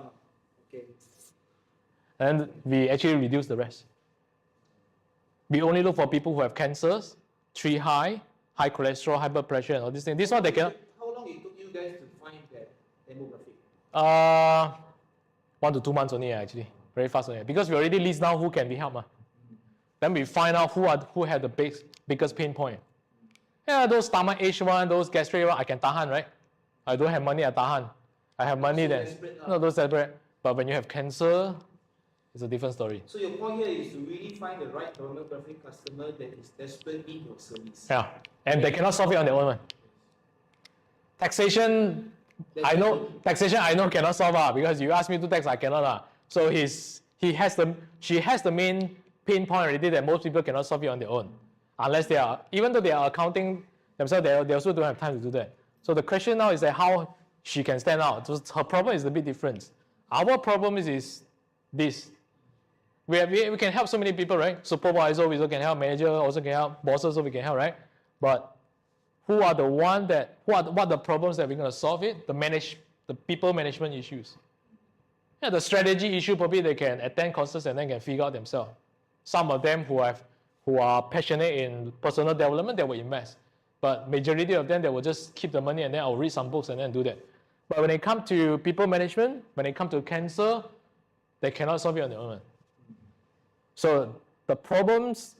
Speaker 5: okay.
Speaker 1: And we actually reduce the rest. We only look for people who have cancers, high cholesterol, high blood pressure, and all these things. This one they cannot.
Speaker 5: How long it took you guys to find that demographic?
Speaker 1: 1 to 2 months only actually. Very fast only. Because we already list down who can be helped. Then we find out who had the biggest pain point. Yeah, those stomach ache one, those gastric one, I can tahan, right? I don't have money, I tahan. I have money
Speaker 5: So
Speaker 1: then.
Speaker 5: desperate,
Speaker 1: No, those separate. But when you have cancer, it's a different story.
Speaker 5: So your point here is to really find the right demographic customer that is desperate need your service.
Speaker 1: Yeah. And they cannot solve it on their own. Taxation, I know cannot solve because you ask me to tax, I cannot. So she has the main pain point already that most people cannot solve it on their own. Unless even though they are accounting themselves, they also don't have time to do that. So the question now is that how she can stand out. So her problem is a bit different. Our problem is this. We can help so many people, right? Supervisor we also can help, manager also can help, bosses also we can help, right? But what are the problems that we're going to solve it? The people management issues. Yeah, the strategy issue probably they can attend courses and then can figure out themselves. Some of them who are passionate in personal development, they will invest. But majority of them, they will just keep the money and then I'll read some books and then do that. But when it comes to people management, when it comes to cancer, they cannot solve it on their own. So the problems,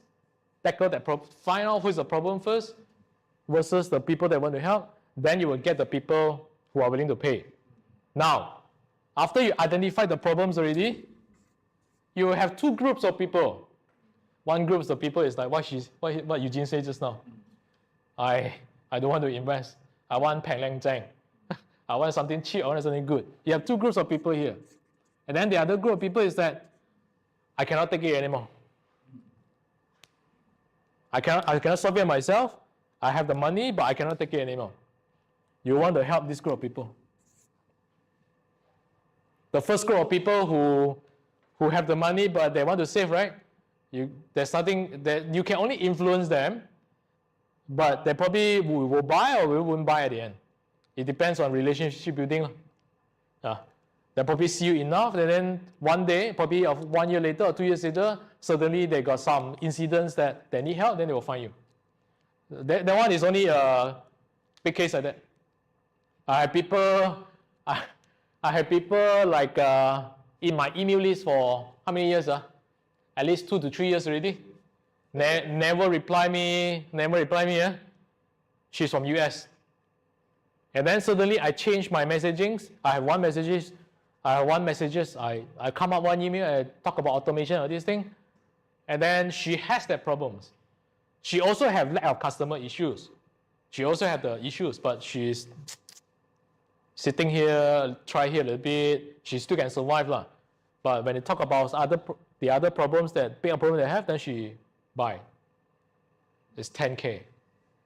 Speaker 1: tackle that problem, find out who is the problem first versus the people that want to help, then you will get the people who are willing to pay. Now, after you identify the problems already, you will have two groups of people. One group of the people is like what Eugene said just now. I don't want to invest. I want Peng Leng Zhang. I want something cheap, I want something good. You have two groups of people here. And then the other group of people is that I cannot take it anymore. I cannot solve it myself. I have the money, but I cannot take it anymore. You want to help this group of people. The first group of people who have the money, but they want to save, right? There's nothing that you can only influence them, but they probably will buy or won't buy at the end. It depends on relationship building. They probably see you enough, and then one day, probably 1 year later or 2 years later, suddenly they got some incidents that they need help, then they will find you. That one is only a big case like that. I have people like in my email list for how many years? At least 2 to 3 years already. Never reply me. She's from US. And then suddenly I change my messagings. I have one messages. I come up one email, I talk about automation or this thing. And then she has that problems. She also have lack of customer issues. She also have the issues, but she's sitting here, try here a little bit. She still can survive lah. But when you talk about the other problems big problem they have, then she buy. It's 10K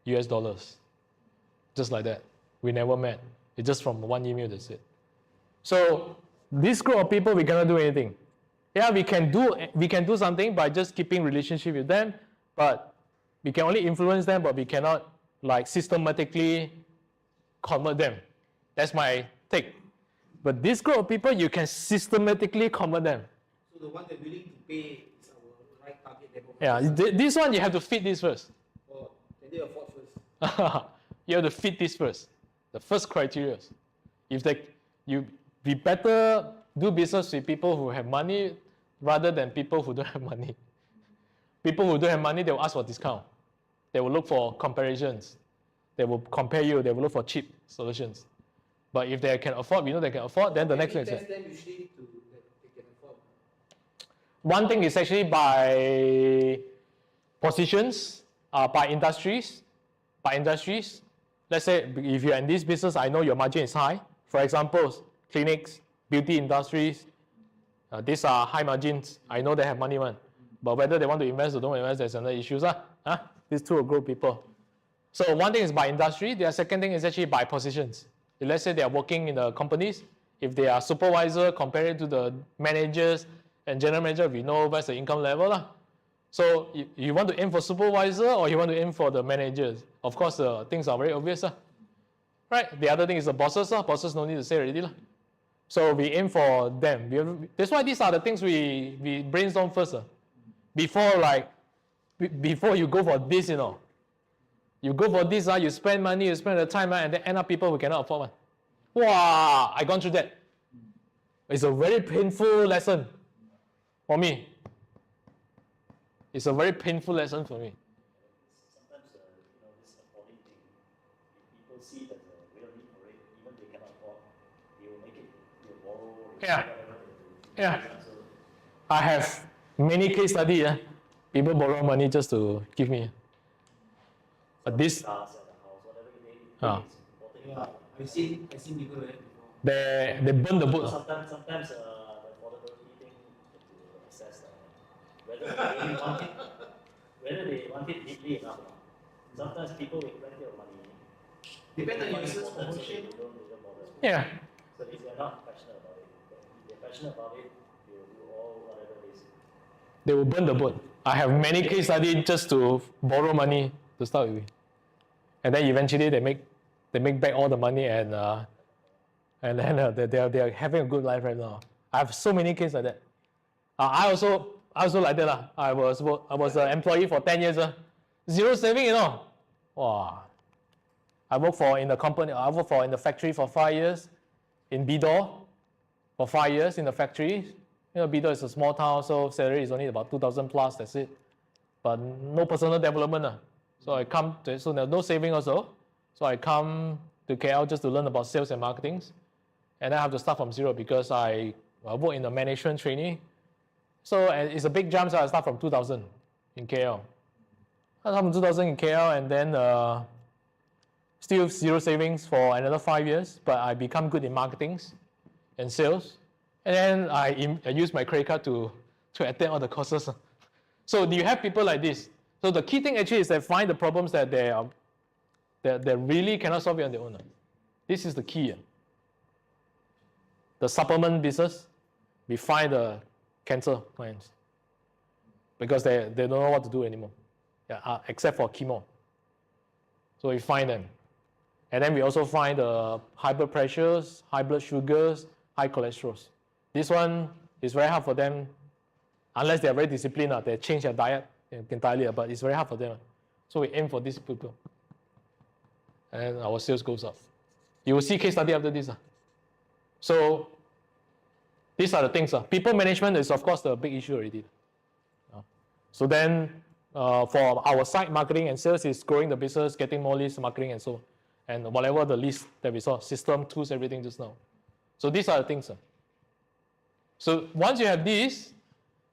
Speaker 1: US dollars. Just like that. We never met. It's just from one email, that's it. So this group of people, we cannot do anything. Yeah, we can do something by just keeping relationship with them, but we can only influence them, but we cannot like systematically convert them. That's my take. But this group of people, you can systematically convert them.
Speaker 5: So the one that willing to pay is our right target demographic.
Speaker 1: Yeah, this one you have to fit this first.
Speaker 5: Or can they afford first?
Speaker 1: You have to fit this first. The first criteria. We better do business with people who have money rather than people who don't have money. People who don't have money, they will ask for discount. They will look for comparisons. They will compare you. They will look for cheap solutions. But if they can afford, we know they can afford, then the next one is
Speaker 5: test them usually that they can afford.
Speaker 1: one thing is actually by positions, by industries. Let's say if you're in this business, I know your margin is high. For example, clinics, beauty industries, these are high margins. I know they have money one. But whether they want to invest or don't invest, there's another issue. These two will grow people. So one thing is by industry. The second thing is actually by positions. If let's say they are working in the companies, if they are supervisor compared to the managers and general manager, we know what's the income level. So you want to aim for supervisor or you want to aim for the managers? Of course, things are very obvious. Right? The other thing is the bosses. Bosses no need to say already. So we aim for them. That's why these are the things we brainstorm first. Before you go for this, You go for this, you spend money, you spend the time, and then end up people who cannot afford one. Wow, I gone through that. It's a very painful lesson for me. It's a very painful lesson for me.
Speaker 4: Sometimes, this affording thing, if people see that the real need for it, even they cannot afford, they will make it, they will borrow, they will
Speaker 1: Yeah.
Speaker 4: do whatever they do.
Speaker 1: Yeah.
Speaker 4: So,
Speaker 1: I have many case studies. People borrow money just to give me. But this,
Speaker 4: cars and the house, whatever it is,
Speaker 1: Ah.
Speaker 4: it's important.
Speaker 5: Yeah, I've seen people like that before.
Speaker 1: they burn the boat.
Speaker 4: Sometimes the affordability thing to assess whether they really want it, whether they want it deeply enough. Sometimes people with plenty of money,
Speaker 5: Depends on your
Speaker 4: find it
Speaker 5: business
Speaker 4: important, so
Speaker 5: promotion.
Speaker 4: they don't bother.
Speaker 1: Yeah.
Speaker 4: So if they're not passionate about it, but if they're passionate about it, they will do all whatever it is.
Speaker 1: They will burn the boat. I have many case studies just to borrow money to start with. And then eventually they make back all the money and then they are having a good life right now. I have so many cases like that. I also like that. I was an employee for 10 years. Zero saving, Wow. I worked in the factory for 5 years, in Bidor for 5 years in the factory. Bidor is a small town, so salary is only about 2,000 plus, that's it. But no personal development. So there's no saving also. So I come to KL just to learn about sales and marketing. And I have to start from zero because I work in the management training. So it's a big jump, so I start from 2,000 in KL. I start from 2,000 in KL and then still zero savings for another 5 years, but I become good in marketing and sales. And then I use my credit card to attend all the courses. So you have people like this. So the key thing actually is that find the problems that they really cannot solve it on their own. This is the key. The supplement business, we find the cancer clients because they don't know what to do anymore, except for chemo. So we find them. And then we also find the high blood pressures, high blood sugars, high cholesterol. This one is very hard for them unless they are very disciplined. They change their diet entirely, but it's very hard for them. So we aim for these people. And our sales goes up. You will see case study after this. So these are the things. People management is, of course, the big issue already. So then for our side, marketing and sales is growing the business, getting more leads, marketing and so on. And whatever the list that we saw, system, tools, everything just now. So these are the things. So once you have this,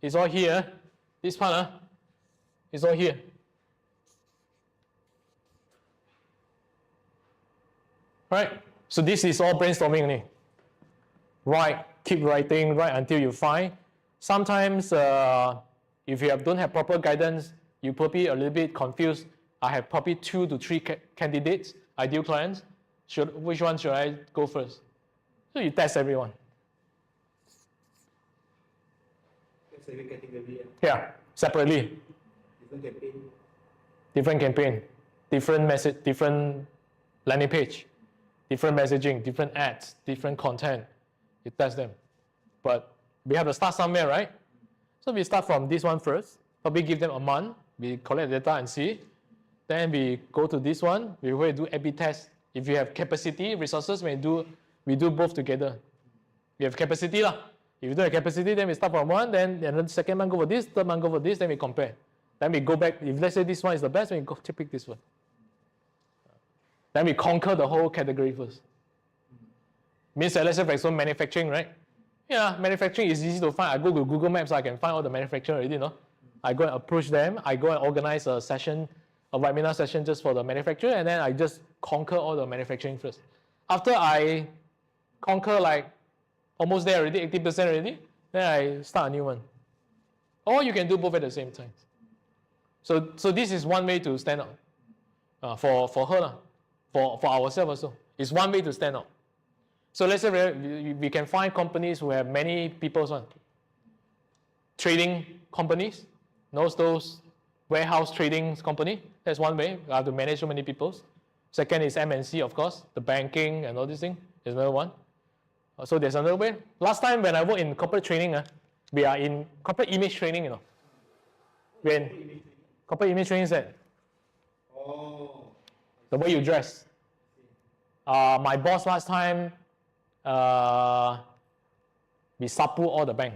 Speaker 1: it's all here. This part, it's all here. Right? So this is all brainstorming only. Write, keep writing, write until you find. Sometimes if you don't have proper guidance, you probably a little bit confused. I have probably 2 to 3 candidates, ideal clients. Which one should I go first? So you test everyone.
Speaker 5: That's every category.
Speaker 1: Yeah, separately.
Speaker 5: Different campaign.
Speaker 1: Different campaign, different message, different landing page, different messaging, different ads, different content. You test them. But we have to start somewhere, right? So we start from this one first. Probably give them a month. We collect data and see. Then we go to this one. We will do A/B test. If you have capacity, resources, we do both together. We have capacity. If you don't have capacity, then we start from one. Then the second month go for this, third month go for this. Then we compare. Then we go back. If let's say this one is the best, we go to pick this one. Then we conquer the whole category first. Means that let's say for example manufacturing, right? Yeah, manufacturing is easy to find. I go to Google Maps, I can find all the manufacturing already, I go and approach them. I go and organize a session, a webinar session just for the manufacturer, and then I just conquer all the manufacturing first. After I conquer like almost there already, 80% already, then I start a new one. Or you can do both at the same time. So this is one way to stand out for her, for ourselves also. It's one way to stand out. So let's say we can find companies who have many people, trading companies, knows those warehouse trading company. That's one way. I have to manage so many people. Second is MNC, of course, the banking and all these things is another one. So there's another way. Last time when I worked in corporate training, we are in corporate image training, you know. When corporate image training is that the way you dress. My boss last time, we sapu all the bank.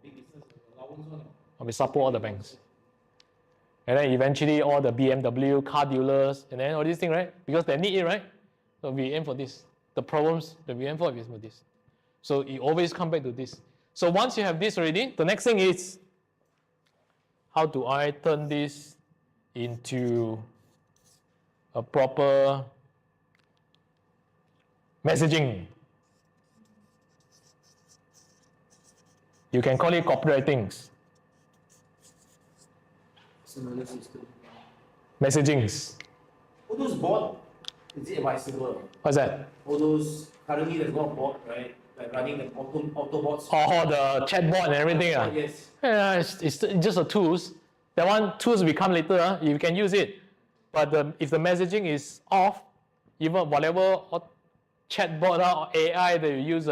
Speaker 5: Big business, allowance one.
Speaker 1: We sapu all the banks. And then eventually all the BMW car dealers and then all these things, right? Because they need it, right? So we aim for this. The problems that we aim for is for this. So you always come back to this. So once you have this already, the next thing is how do I turn this into a proper messaging? You can call it copywritings.
Speaker 5: Another system.
Speaker 1: Messagings.
Speaker 5: All those bot, is it advisable?
Speaker 1: What's that?
Speaker 5: All those, currently there's a lot of bot, right? Like running the Autobots.
Speaker 1: Oh, the chatbot and everything.
Speaker 5: Yes.
Speaker 1: Yeah, it's just the tools. That one, tools will come later. You can use it. But if the messaging is off, even whatever chatbot or AI that you use,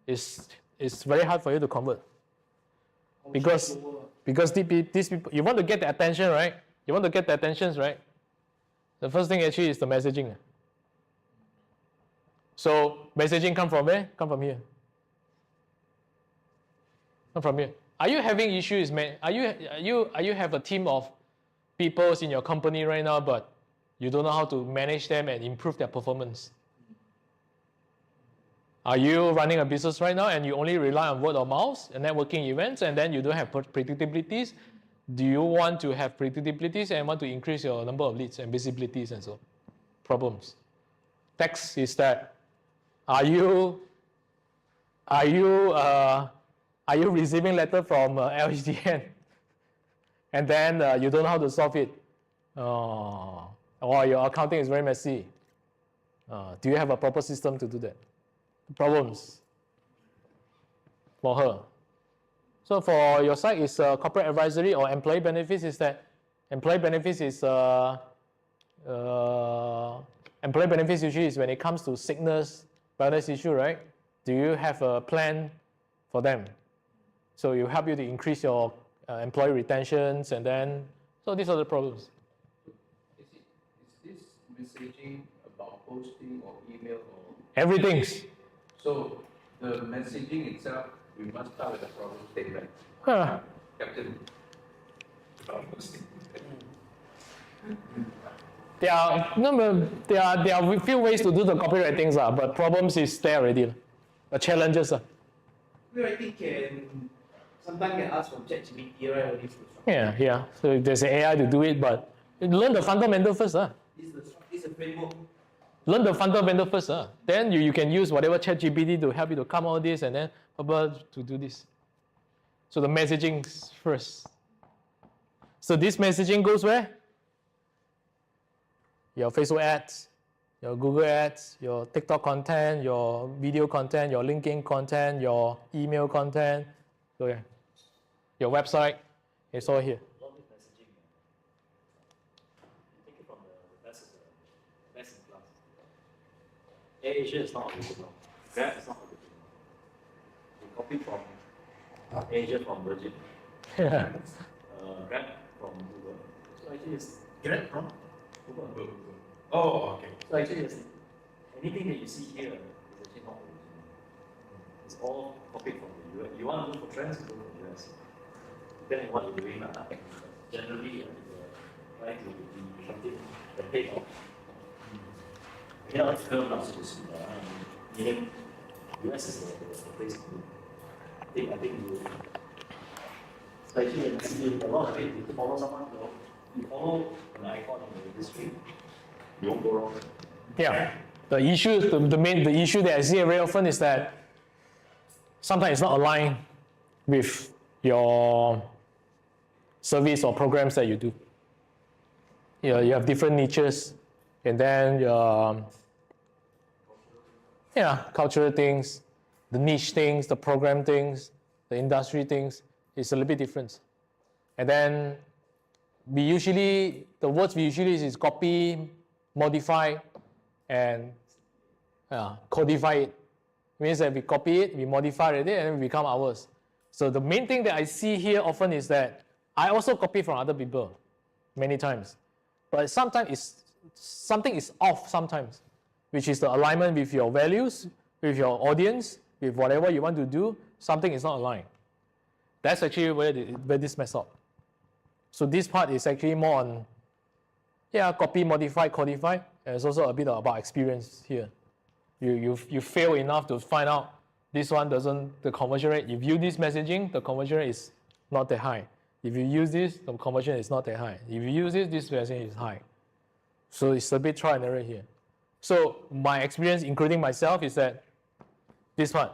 Speaker 1: it's very hard for you to convert. Because these people, you want to get the attention, right? You want to get the attentions, right? The first thing actually is the messaging. So messaging come from where? Come from here. Come from here. Are you having issues, man? Are you have a team of people in your company right now, but you don't know how to manage them and improve their performance? Are you running a business right now and you only rely on word of mouth and networking events and then you don't have predictabilities? Do you want to have predictabilities and want to increase your number of leads and visibilities and so on? Problems. Text is that are you receiving letter from LHDN and then you don't know how to solve it? Or your accounting is very messy. Do you have a proper system to do that? Problems for her. So for your side is corporate advisory or employee benefits is that employee benefits is employee benefits usually is when it comes to sickness, wellness issue, right? Do you have a plan for them? So it will help you to increase your employee retentions and then, so these are the problems.
Speaker 7: Is this messaging about posting or email or?
Speaker 1: Everything.
Speaker 7: So the messaging itself, we must start with the problem statement. Captain.
Speaker 1: There are a few ways to do the copywritings, but problems is there already. The challenges.
Speaker 5: Copywriting can sometimes can ask from ChatGPT, right? Or this
Speaker 1: Yeah. So there's an AI to do it, but learn the fundamental first.
Speaker 5: This is a framework.
Speaker 1: Learn the fundamental first. Then you can use whatever ChatGPT to help you to come out this and then to do this. So the messaging first. So this messaging goes where? Your Facebook ads, your Google ads, your TikTok content, your video content, your LinkedIn content, your email content. So yeah. Your website, it's all here.
Speaker 4: A lot of messaging. You take it from the best of the best in class. AirAsia is not original. Grab is not original. We copy from Asia from Virgin.
Speaker 1: Yeah.
Speaker 4: Grab from Google. So actually it's
Speaker 2: Get from?
Speaker 4: Google.
Speaker 2: Oh, okay.
Speaker 4: So actually it's, anything that you see here is actually not original. It's all copied from the US. You want to look for trends, go from the US. Depending on what you're doing, generally you're trying to be something that paid off. You know, it's film not supposed to be meaning US is the place to do. I think you, especially when you see a lot of it, you follow someone, you follow an icon in the industry, you won't go wrong.
Speaker 1: Yeah. The issue, the issue that I see very often is that sometimes it's not aligned with your service or programs that you do. You have different niches, and then cultural things, the niche things, the program things, the industry things, it's a little bit different. And then the words we usually use is copy, modify, and codify it. Means that we copy it, we modify it, and it become ours. So the main thing that I see here often is that I also copy from other people many times. But sometimes something is off sometimes, which is the alignment with your values, with your audience, with whatever you want to do, something is not aligned. That's actually where this mess up. So this part is actually more on, copy, modify, codify, and it's also a bit about experience here. You fail enough to find out this one the conversion rate. If you use this messaging, the conversion rate is not that high. If you use this, the conversion is not that high. If you use this messaging is high. So it's a bit trial and error here. So my experience, including myself, is that this one.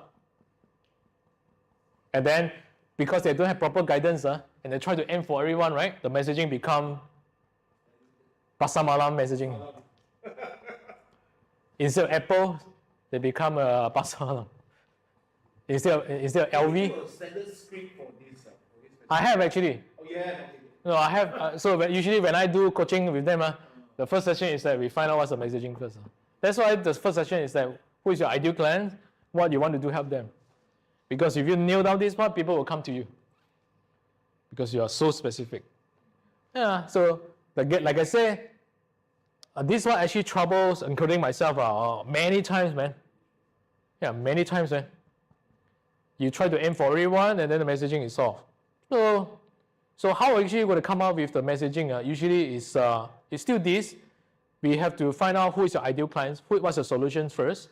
Speaker 1: And then, because they don't have proper guidance, and they try to aim for everyone, right? The messaging become pasar malam messaging. Instead of Apple, they become pasar malam. Instead of LV.
Speaker 5: Standard script for this.
Speaker 1: I have actually.
Speaker 5: Oh yeah.
Speaker 1: No, I have. Usually when I do coaching with them, the first session is that we find out what's the messaging first. That's why the first session is that who is your ideal client, what you want to do help them. Because if you nail down this part, people will come to you. Because you are so specific. Yeah, so like I say, this one actually troubles, including myself, many times, man. Yeah, many times, man. You try to aim for everyone, and then the messaging is off. So how actually you're going to come up with the messaging? Usually it's still this. We have to find out who is your ideal clients, what's the solution first,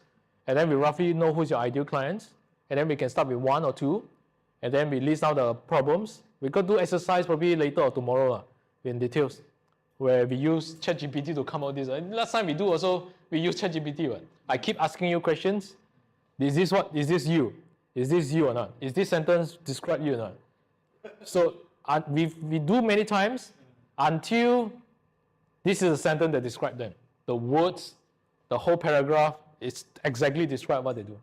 Speaker 1: and then we roughly know who's your ideal clients, and then we can start with 1 or 2, and then we list out the problems. We could do exercise probably later or tomorrow in details, where we use ChatGPT to come out with this. Last time we use ChatGPT. Right? I keep asking you questions. Is this you? Is this you or not? Is this sentence describe you or not? So we do many times until this is a sentence that describes them. The words, the whole paragraph, is exactly describe what they do.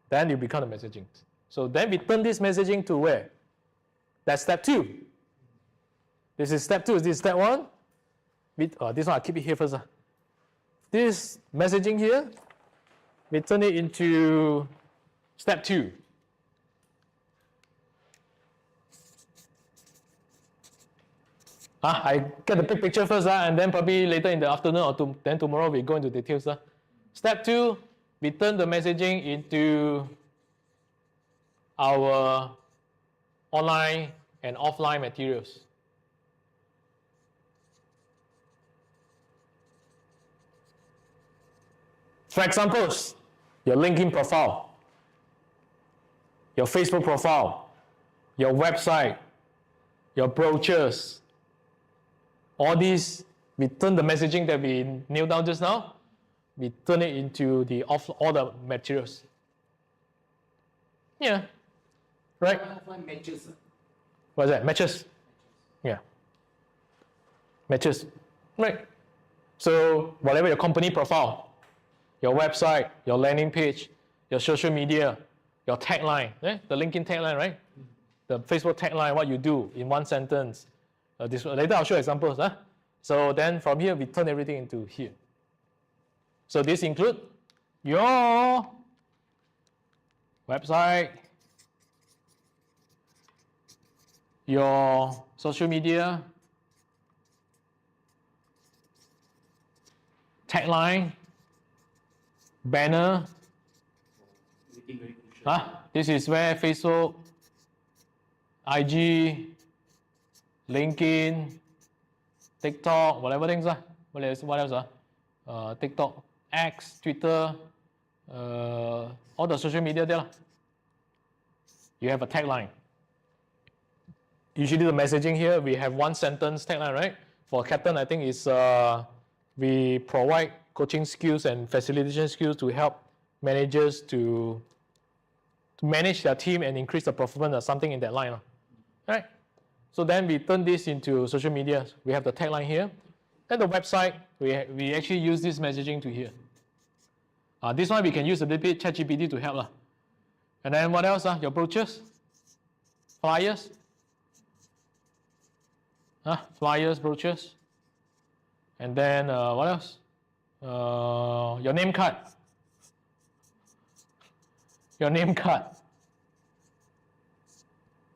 Speaker 1: Then you become the messaging. So then we turn this messaging to where? That's step 2. This is step 2. This is step 1. This one, I'll keep it here first. This messaging here, we turn it into step 2. I get the big picture first, and then probably later in the afternoon or then tomorrow we go into details. Step 2, we turn the messaging into our online and offline materials. For examples, your LinkedIn profile, your Facebook profile, your website, your brochures, all these, we turn the messaging that we nailed down just now, we turn it into all the materials. Yeah. Right?
Speaker 5: Offline matches.
Speaker 1: What's that? Matches? Yeah. Matches. Right. So whatever your company profile, your website, your landing page, your social media, your tagline, the LinkedIn tagline, right? The Facebook tagline, what you do in one sentence. Later I'll show examples. So then from here, we turn everything into here. So this includes your website, your social media, tagline, banner.
Speaker 4: Very crucial.
Speaker 1: This is where Facebook, IG, LinkedIn, TikTok, whatever things are. What else? TikTok, X, Twitter, all the social media there. You have a tagline. Usually the messaging here, we have one sentence tagline, right? For Captain, I think it's we provide coaching skills and facilitation skills to help managers to manage their team and increase the performance or something in that line. Right? So then we turn this into social media. We have the tagline here. Then the website, we actually use this messaging to here. This one we can use a little bit ChatGPT to help. And then what else? Your brochures, flyers, Flyers, brochures. And then what else? Your name card. Your name card.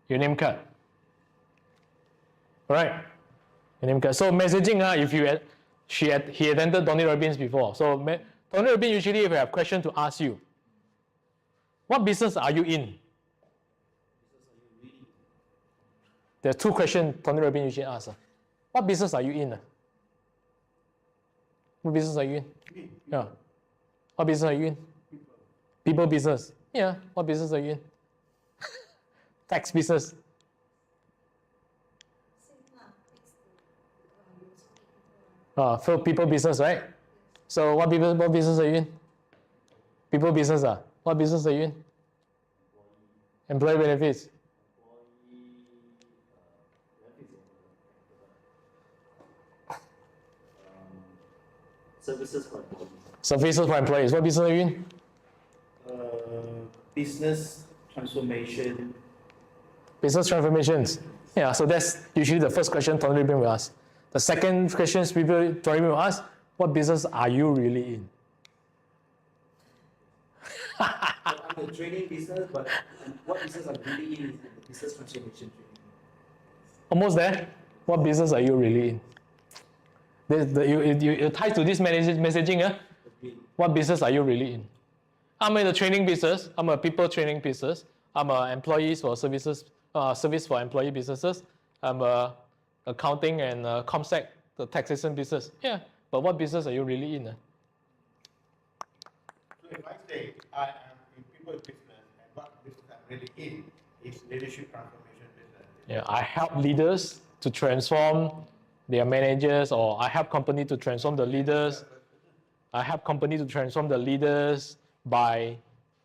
Speaker 1: Your name card. Alright. Your name card. So messaging, if he attended Tony Robbins before. So Tony Robbins usually if you have question to ask you. What business are you in? There are 2 questions Tony Robbins usually asks. What business are you in? What business are you in? Yeah. What business are you in? People business. Yeah. What business are you in? Tax business. For people business, right? So what business are you in? People business. What business are you in? Employee benefits.
Speaker 4: Services for employees.
Speaker 1: Services for employees. What business are you in?
Speaker 5: Business transformation.
Speaker 1: Business transformations. Yeah, so that's usually the first question Tony Robbins will ask. The second question Tony Robbins will ask, what business are you really in?
Speaker 5: I'm the training business, but what business I'm really in is the business transformation training.
Speaker 1: Almost there. What business are you really in? You tie to this messaging. What business are you really in? I'm in the training business. I'm a people training business. I'm a employees for services, service for employee businesses. I'm a accounting and ComSec, the taxation business. Yeah, but what business are you really in?
Speaker 2: So if I say I am in people business and what business I'm really in is leadership transformation business.
Speaker 1: Yeah, I help leaders to transform their managers, or I help company to transform the leaders. I help company to transform the leaders by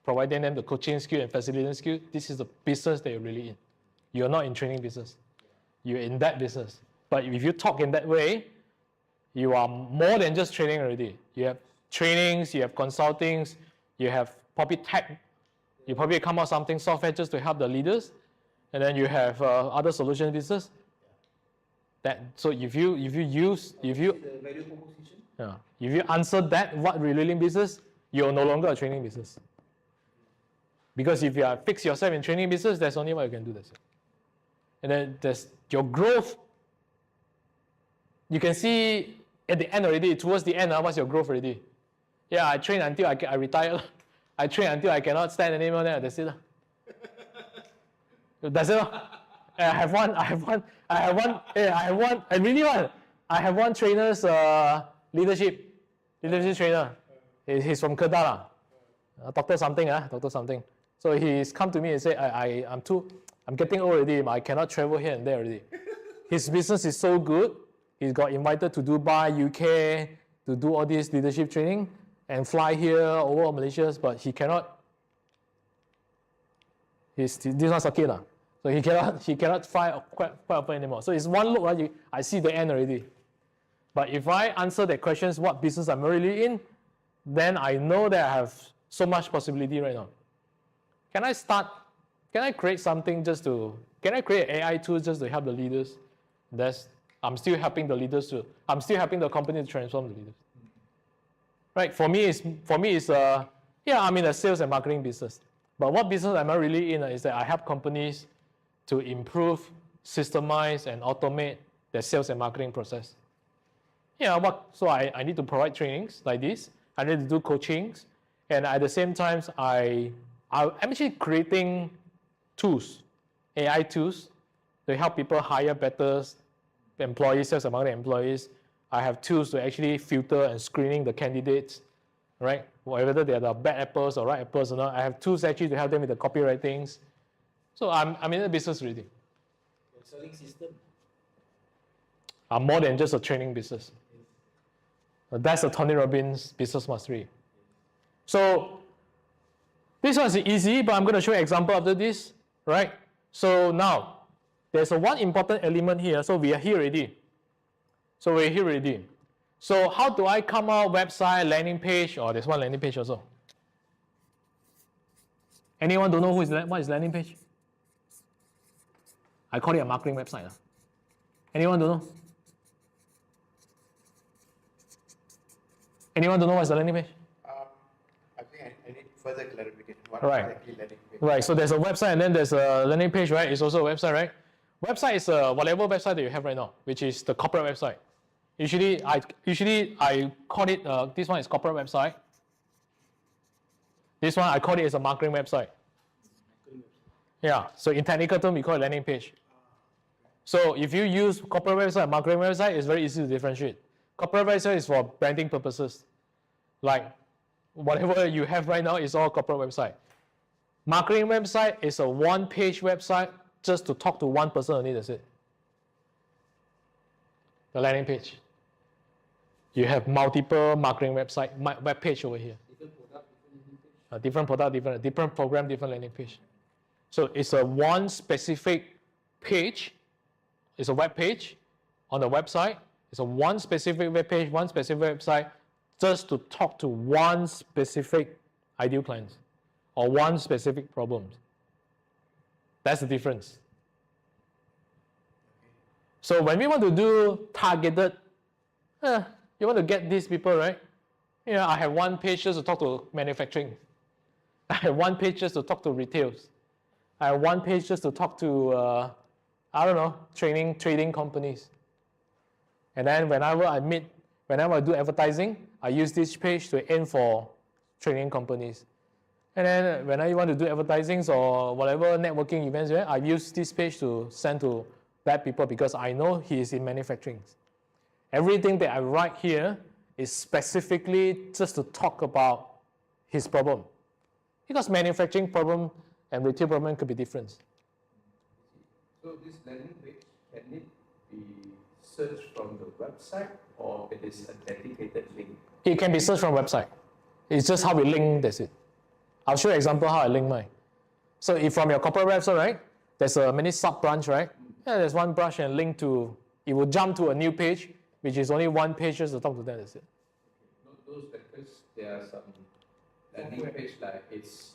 Speaker 1: providing them the coaching skill and facilitating skill. This is the business that you're really in. You're not in training business. You're in that business. But if you talk in that way, you are more than just training already. You have trainings, you have consultings, you have probably tech. You probably come out something software just to help the leaders, and then you have other solution business. So if you
Speaker 5: the value proposition.
Speaker 1: if you answer that what relating business, you're no longer a training business. Because if you are fix yourself in training business, that's only what you can do. That's it. And then there's your growth. You can see at the end already, towards the end, what's your growth already? Yeah, I train until I retire. I train until I cannot stand anymore. That's it. That's it. I have one. I have one trainer's leadership trainer. He's from Kedah, Doctor something. So he's come to me and said, I'm getting old already. I cannot travel here and there already. His business is so good. He got invited to Dubai, UK, to do all this leadership training and fly here over Malaysia, but he cannot. This one's okay lah. So he cannot fly quite often anymore. So it's one look, right? I see the end already. But if I answer that questions, what business I'm really in, then I know that I have so much possibility right now. Can I create something can I create AI tools just to help the leaders? I'm still helping the leaders I'm still helping the company to transform the leaders. Right, for me it's I'm in a sales and marketing business. But what business am I really in is that I help companies to improve, systemize, and automate their sales and marketing process. So I need to provide trainings like this. I need to do coachings, and at the same time, I'm actually creating tools, AI tools, to help people hire better employees, sales and marketing employees. I have tools to actually filter and screening the candidates, right? Whether they are the bad apples or right apples or not. I have tools actually to help them with the copywritings. So I'm in the business already.
Speaker 5: You're selling system.
Speaker 1: I'm more than just a training business. That's the Tony Robbins business mastery. So this one is easy, but I'm going to show you an example after this, right? So now, there's one important element here. So we are here already. So how do I come out website, landing page? There's one landing page also. Anyone don't know what is landing page? I call it a marketing website. Anyone don't know? Anyone don't know what's the landing page?
Speaker 2: I think I need further clarification. What
Speaker 1: Right.
Speaker 2: exactly landing page?
Speaker 1: Right, so there's a website and then there's a landing page, right? It's also a website, right? Website is whatever website that you have right now, which is the corporate website. Usually I call it, this one is corporate website. This one I call it as a marketing website. Yeah, so in technical term we call it landing page. So if you use corporate website, marketing website, it's very easy to differentiate. Corporate website is for branding purposes. Like whatever you have right now is all corporate website. Marketing website is a one-page website just to talk to one person only, that's it. The landing page. You have multiple marketing website, web page over here. Different product, different program, different landing page. So it's a one specific page. It's a web page on the website. It's a one specific web page, one specific website, just to talk to one specific ideal client or one specific problem. That's the difference. So when we want to do targeted, you want to get these people, right? Yeah, I have one page just to talk to manufacturing. I have one page just to talk to retails. I have one page just to talk to, I don't know, trading companies. And then whenever I do advertising, I use this page to aim for training companies. And then when I want to do advertisings or whatever networking events, I use this page to send to that people because I know he is in manufacturing. Everything that I write here is specifically just to talk about his problem. Because manufacturing problem and retail problem could be different.
Speaker 7: So this landing page, can it be searched from the website or it is a dedicated link?
Speaker 1: It can be searched from website. It's just how we link, that's it. I'll show you an example how I link mine. So if from your corporate website, right, there's a many sub-branch, right? Yeah, there's one branch and link to, it will jump to a new page, which is only one page just to talk to them, that's it.
Speaker 7: Those because there are some landing page like it's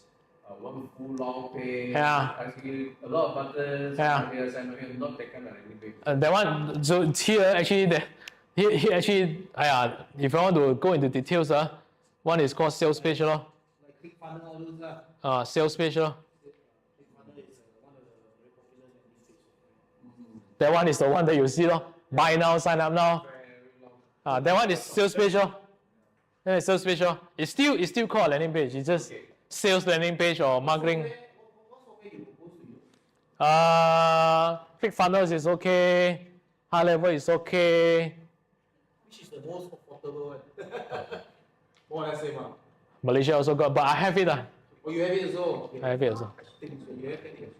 Speaker 7: one full long page,
Speaker 1: Yeah.
Speaker 7: asking a lot of buttons,
Speaker 1: Yeah.
Speaker 7: not that kind of landing page.
Speaker 1: That one, so here actually, here actually, if I want to go into details, one is called sales page,
Speaker 5: Like click funnel, all those.
Speaker 1: sales page.
Speaker 5: Click funnel is one of the very popular landing pages.
Speaker 1: That one is the one that you see, buy now, sign up now.
Speaker 5: Very long.
Speaker 1: That one is sales page. Yeah, sales page. It's still called a landing page. It's just sales landing page or marketing.
Speaker 5: What software you propose to use?
Speaker 1: ClickFunnels is okay. High level is okay.
Speaker 5: Which is the most affordable one? More or less same.
Speaker 1: Malaysia also got, but I have it.
Speaker 5: Oh, you have it also? Okay.
Speaker 1: I have it also.
Speaker 5: I think so. You have it.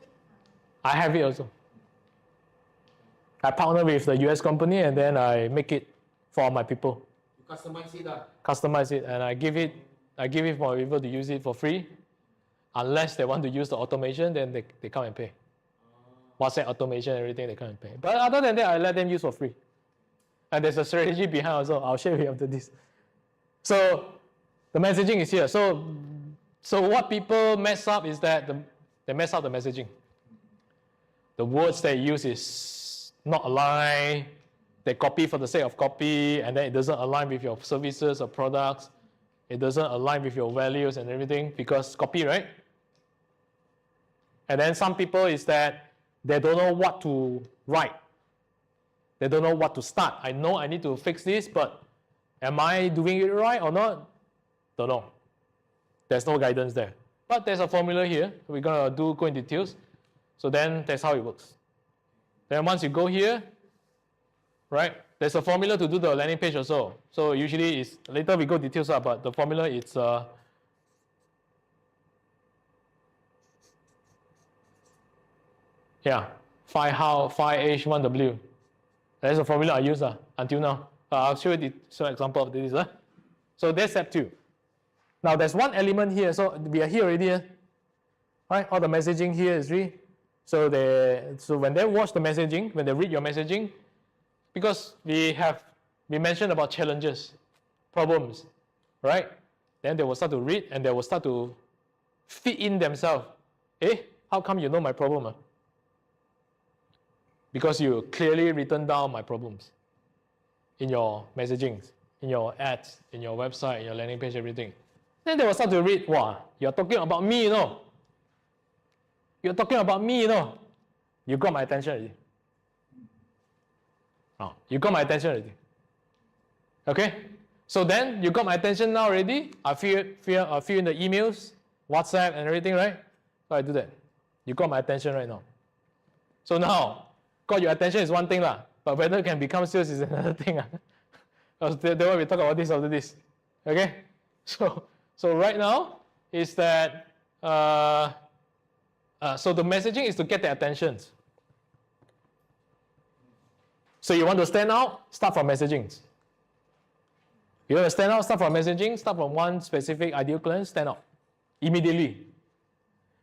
Speaker 1: I have it also. I partner with the US company and then I make it for my people.
Speaker 5: You customize it.
Speaker 1: Customize it and I give it for people to use it for free. Unless they want to use the automation, then they come and pay. WhatsApp automation, everything, they come and pay. But other than that, I let them use for free. And there's a strategy behind also. I'll share with you after this. So the messaging is here. So what people mess up is that they mess up the messaging. The words they use is not aligned. They copy for the sake of copy, and then it doesn't align with your services or products. It doesn't align with your values and everything because copy, right? And then some people is that they don't know what to write. They don't know what to start. I know I need to fix this, but am I doing it right or not? Don't know. There's no guidance there. But there's a formula here. We're going to go in details. So then that's how it works. Then once you go here, right, there's a formula to do the landing page also. So usually it's, later we go details up, but the formula is, yeah, 5H, 1W. That's the formula I use until now. I'll show you some example of this. So that's step 2. Now there's one element here. So we are here already. Right? All the messaging here is free. So when they watch the messaging, when they read your messaging, because we mentioned about challenges, problems, right? Then they will start to read and they will start to fit in themselves. How come you know my problem? because you clearly written down my problems in your messaging, in your ads, in your website, in your landing page, everything. Then they will start to read, wow, you're talking about me, you know. You're talking about me, you know. You got my attention already. Oh, you got my attention already. Okay? So then, you got my attention now already. I fill in the emails, WhatsApp and everything, right? So I do that. You got my attention right now. So now, got your attention is one thing lah, but whether it can become sales is another thing. That's why we talk about this after this. Okay? So right now is that so the messaging is to get their attention. So you want to stand out, start from messaging. You want to stand out, start from messaging, start from one specific ideal client, stand out immediately.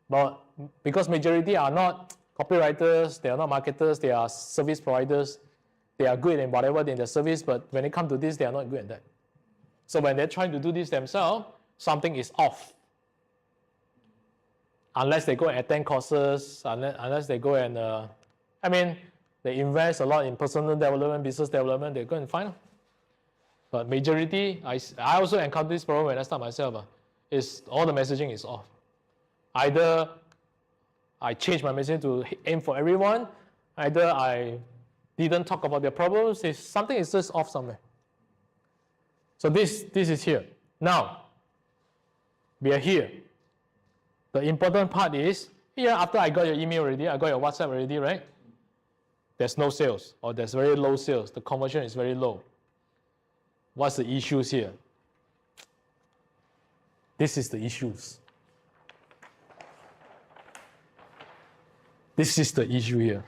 Speaker 1: But because majority are not copywriters, they are not marketers, they are service providers, they are good in whatever in their service, but when it comes to this, they are not good at that. So when they're trying to do this themselves, something is off. Unless they go and attend courses, unless they go and, they invest a lot in personal development, business development, they go and find out. But majority, I also encounter this problem when I start myself, is all the messaging is off. Either I change my messaging to aim for everyone, either I didn't talk about their problems, something is just off somewhere. So this is here. Now, we are here. The important part is, here after I got your email already, I got your WhatsApp already, right? There's no sales, or there's very low sales. The conversion is very low. What's the issues here? This is the issues. This is the issue here.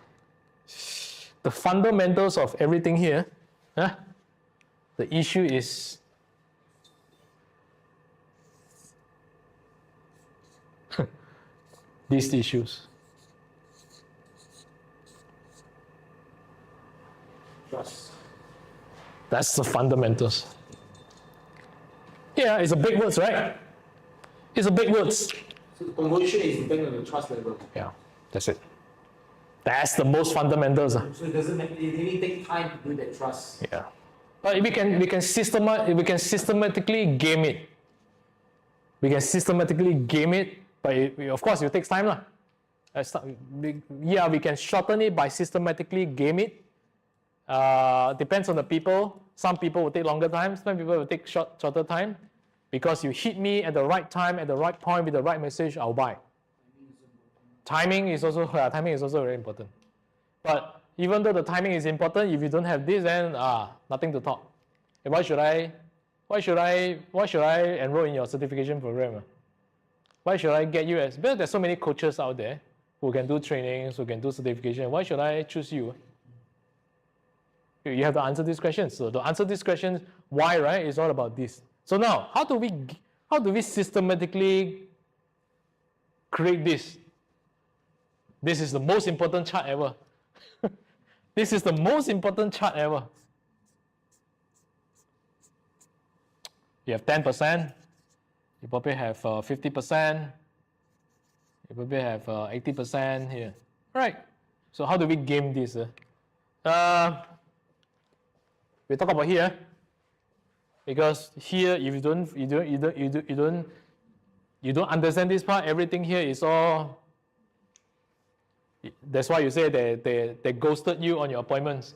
Speaker 1: The fundamentals of everything here, the issue is these issues.
Speaker 5: Trust.
Speaker 1: That's the fundamentals. Yeah, it's a big words, right? It's a big words.
Speaker 5: So the conversion is depending on the trust level.
Speaker 1: Yeah, that's it. That's the most fundamentals.
Speaker 5: So it doesn't matter, it really take time to build that trust.
Speaker 1: Yeah. But we can systematically game it. We can systematically game it, but of course it takes time lah. We can shorten it by systematically game it. Depends on the people. Some people will take longer time, some people will take shorter time. Because you hit me at the right time, at the right point, with the right message, I'll buy. Timing is also very important. But even though the timing is important, if you don't have this, then nothing to talk. And why should I enroll in your certification program? Why should I get you because there's so many coaches out there who can do trainings, who can do certification. Why should I choose you? You have to answer these questions. So to answer these questions, why, right? It's all about this. So now, how do we systematically create this? This is the most important chart ever. This is the most important chart ever. You have 10%, you probably have 50%, you probably have 80% here. Right. So how do we game this? We talk about here, because here if you don't understand this part, everything here is all. That's why you say they ghosted you on your appointments.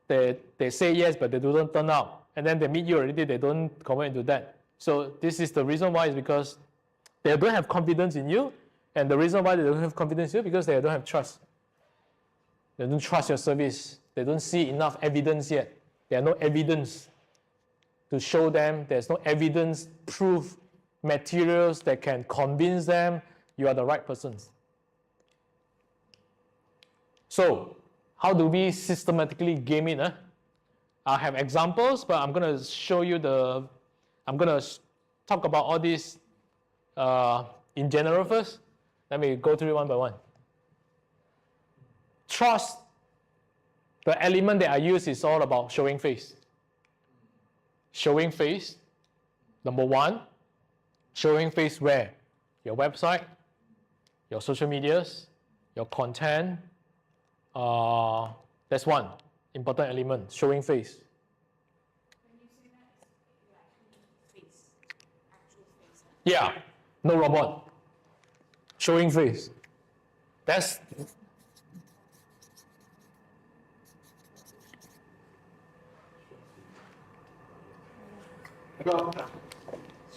Speaker 1: They say yes, but they don't turn out, and then they meet you already, they don't convert into that. So this is the reason why, is because they don't have confidence in you, and the reason why they don't have confidence in you because they don't have trust. They don't trust your service. They don't see enough evidence yet. There are no evidence to show them. There's no evidence, proof, materials that can convince them you are the right person. So, how do we systematically game it? I have examples, but I'm going to show you I'm going to talk about all these in general first. Let me go through one by one. Trust. The element that I use is all about showing face. Showing face, number one. Showing face where? Your website, your social medias, your content, That's one important element, showing face.
Speaker 3: When you say that, you actually mean face, actual face.
Speaker 1: Yeah, no robot. Showing face. That's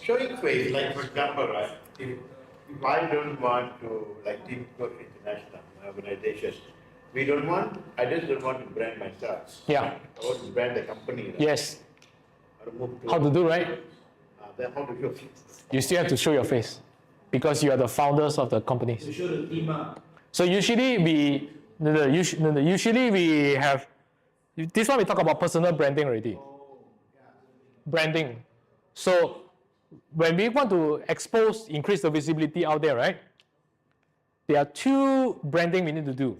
Speaker 2: Showing face, like for example, right, if I don't want to, like Team Cook International organizations, we don't want, I just don't want to brand myself.
Speaker 1: yeah.
Speaker 2: I want to brand the company. Right?
Speaker 1: Yes.
Speaker 2: Or move to-
Speaker 1: How to do, right?
Speaker 2: Then how to show face?
Speaker 1: You still have to show your face because you are the founders of the companies.
Speaker 5: To show the team.
Speaker 1: So usually we have this one we talk about personal branding already. Branding. So when we want to increase the visibility out there, right? There are two branding we need to do.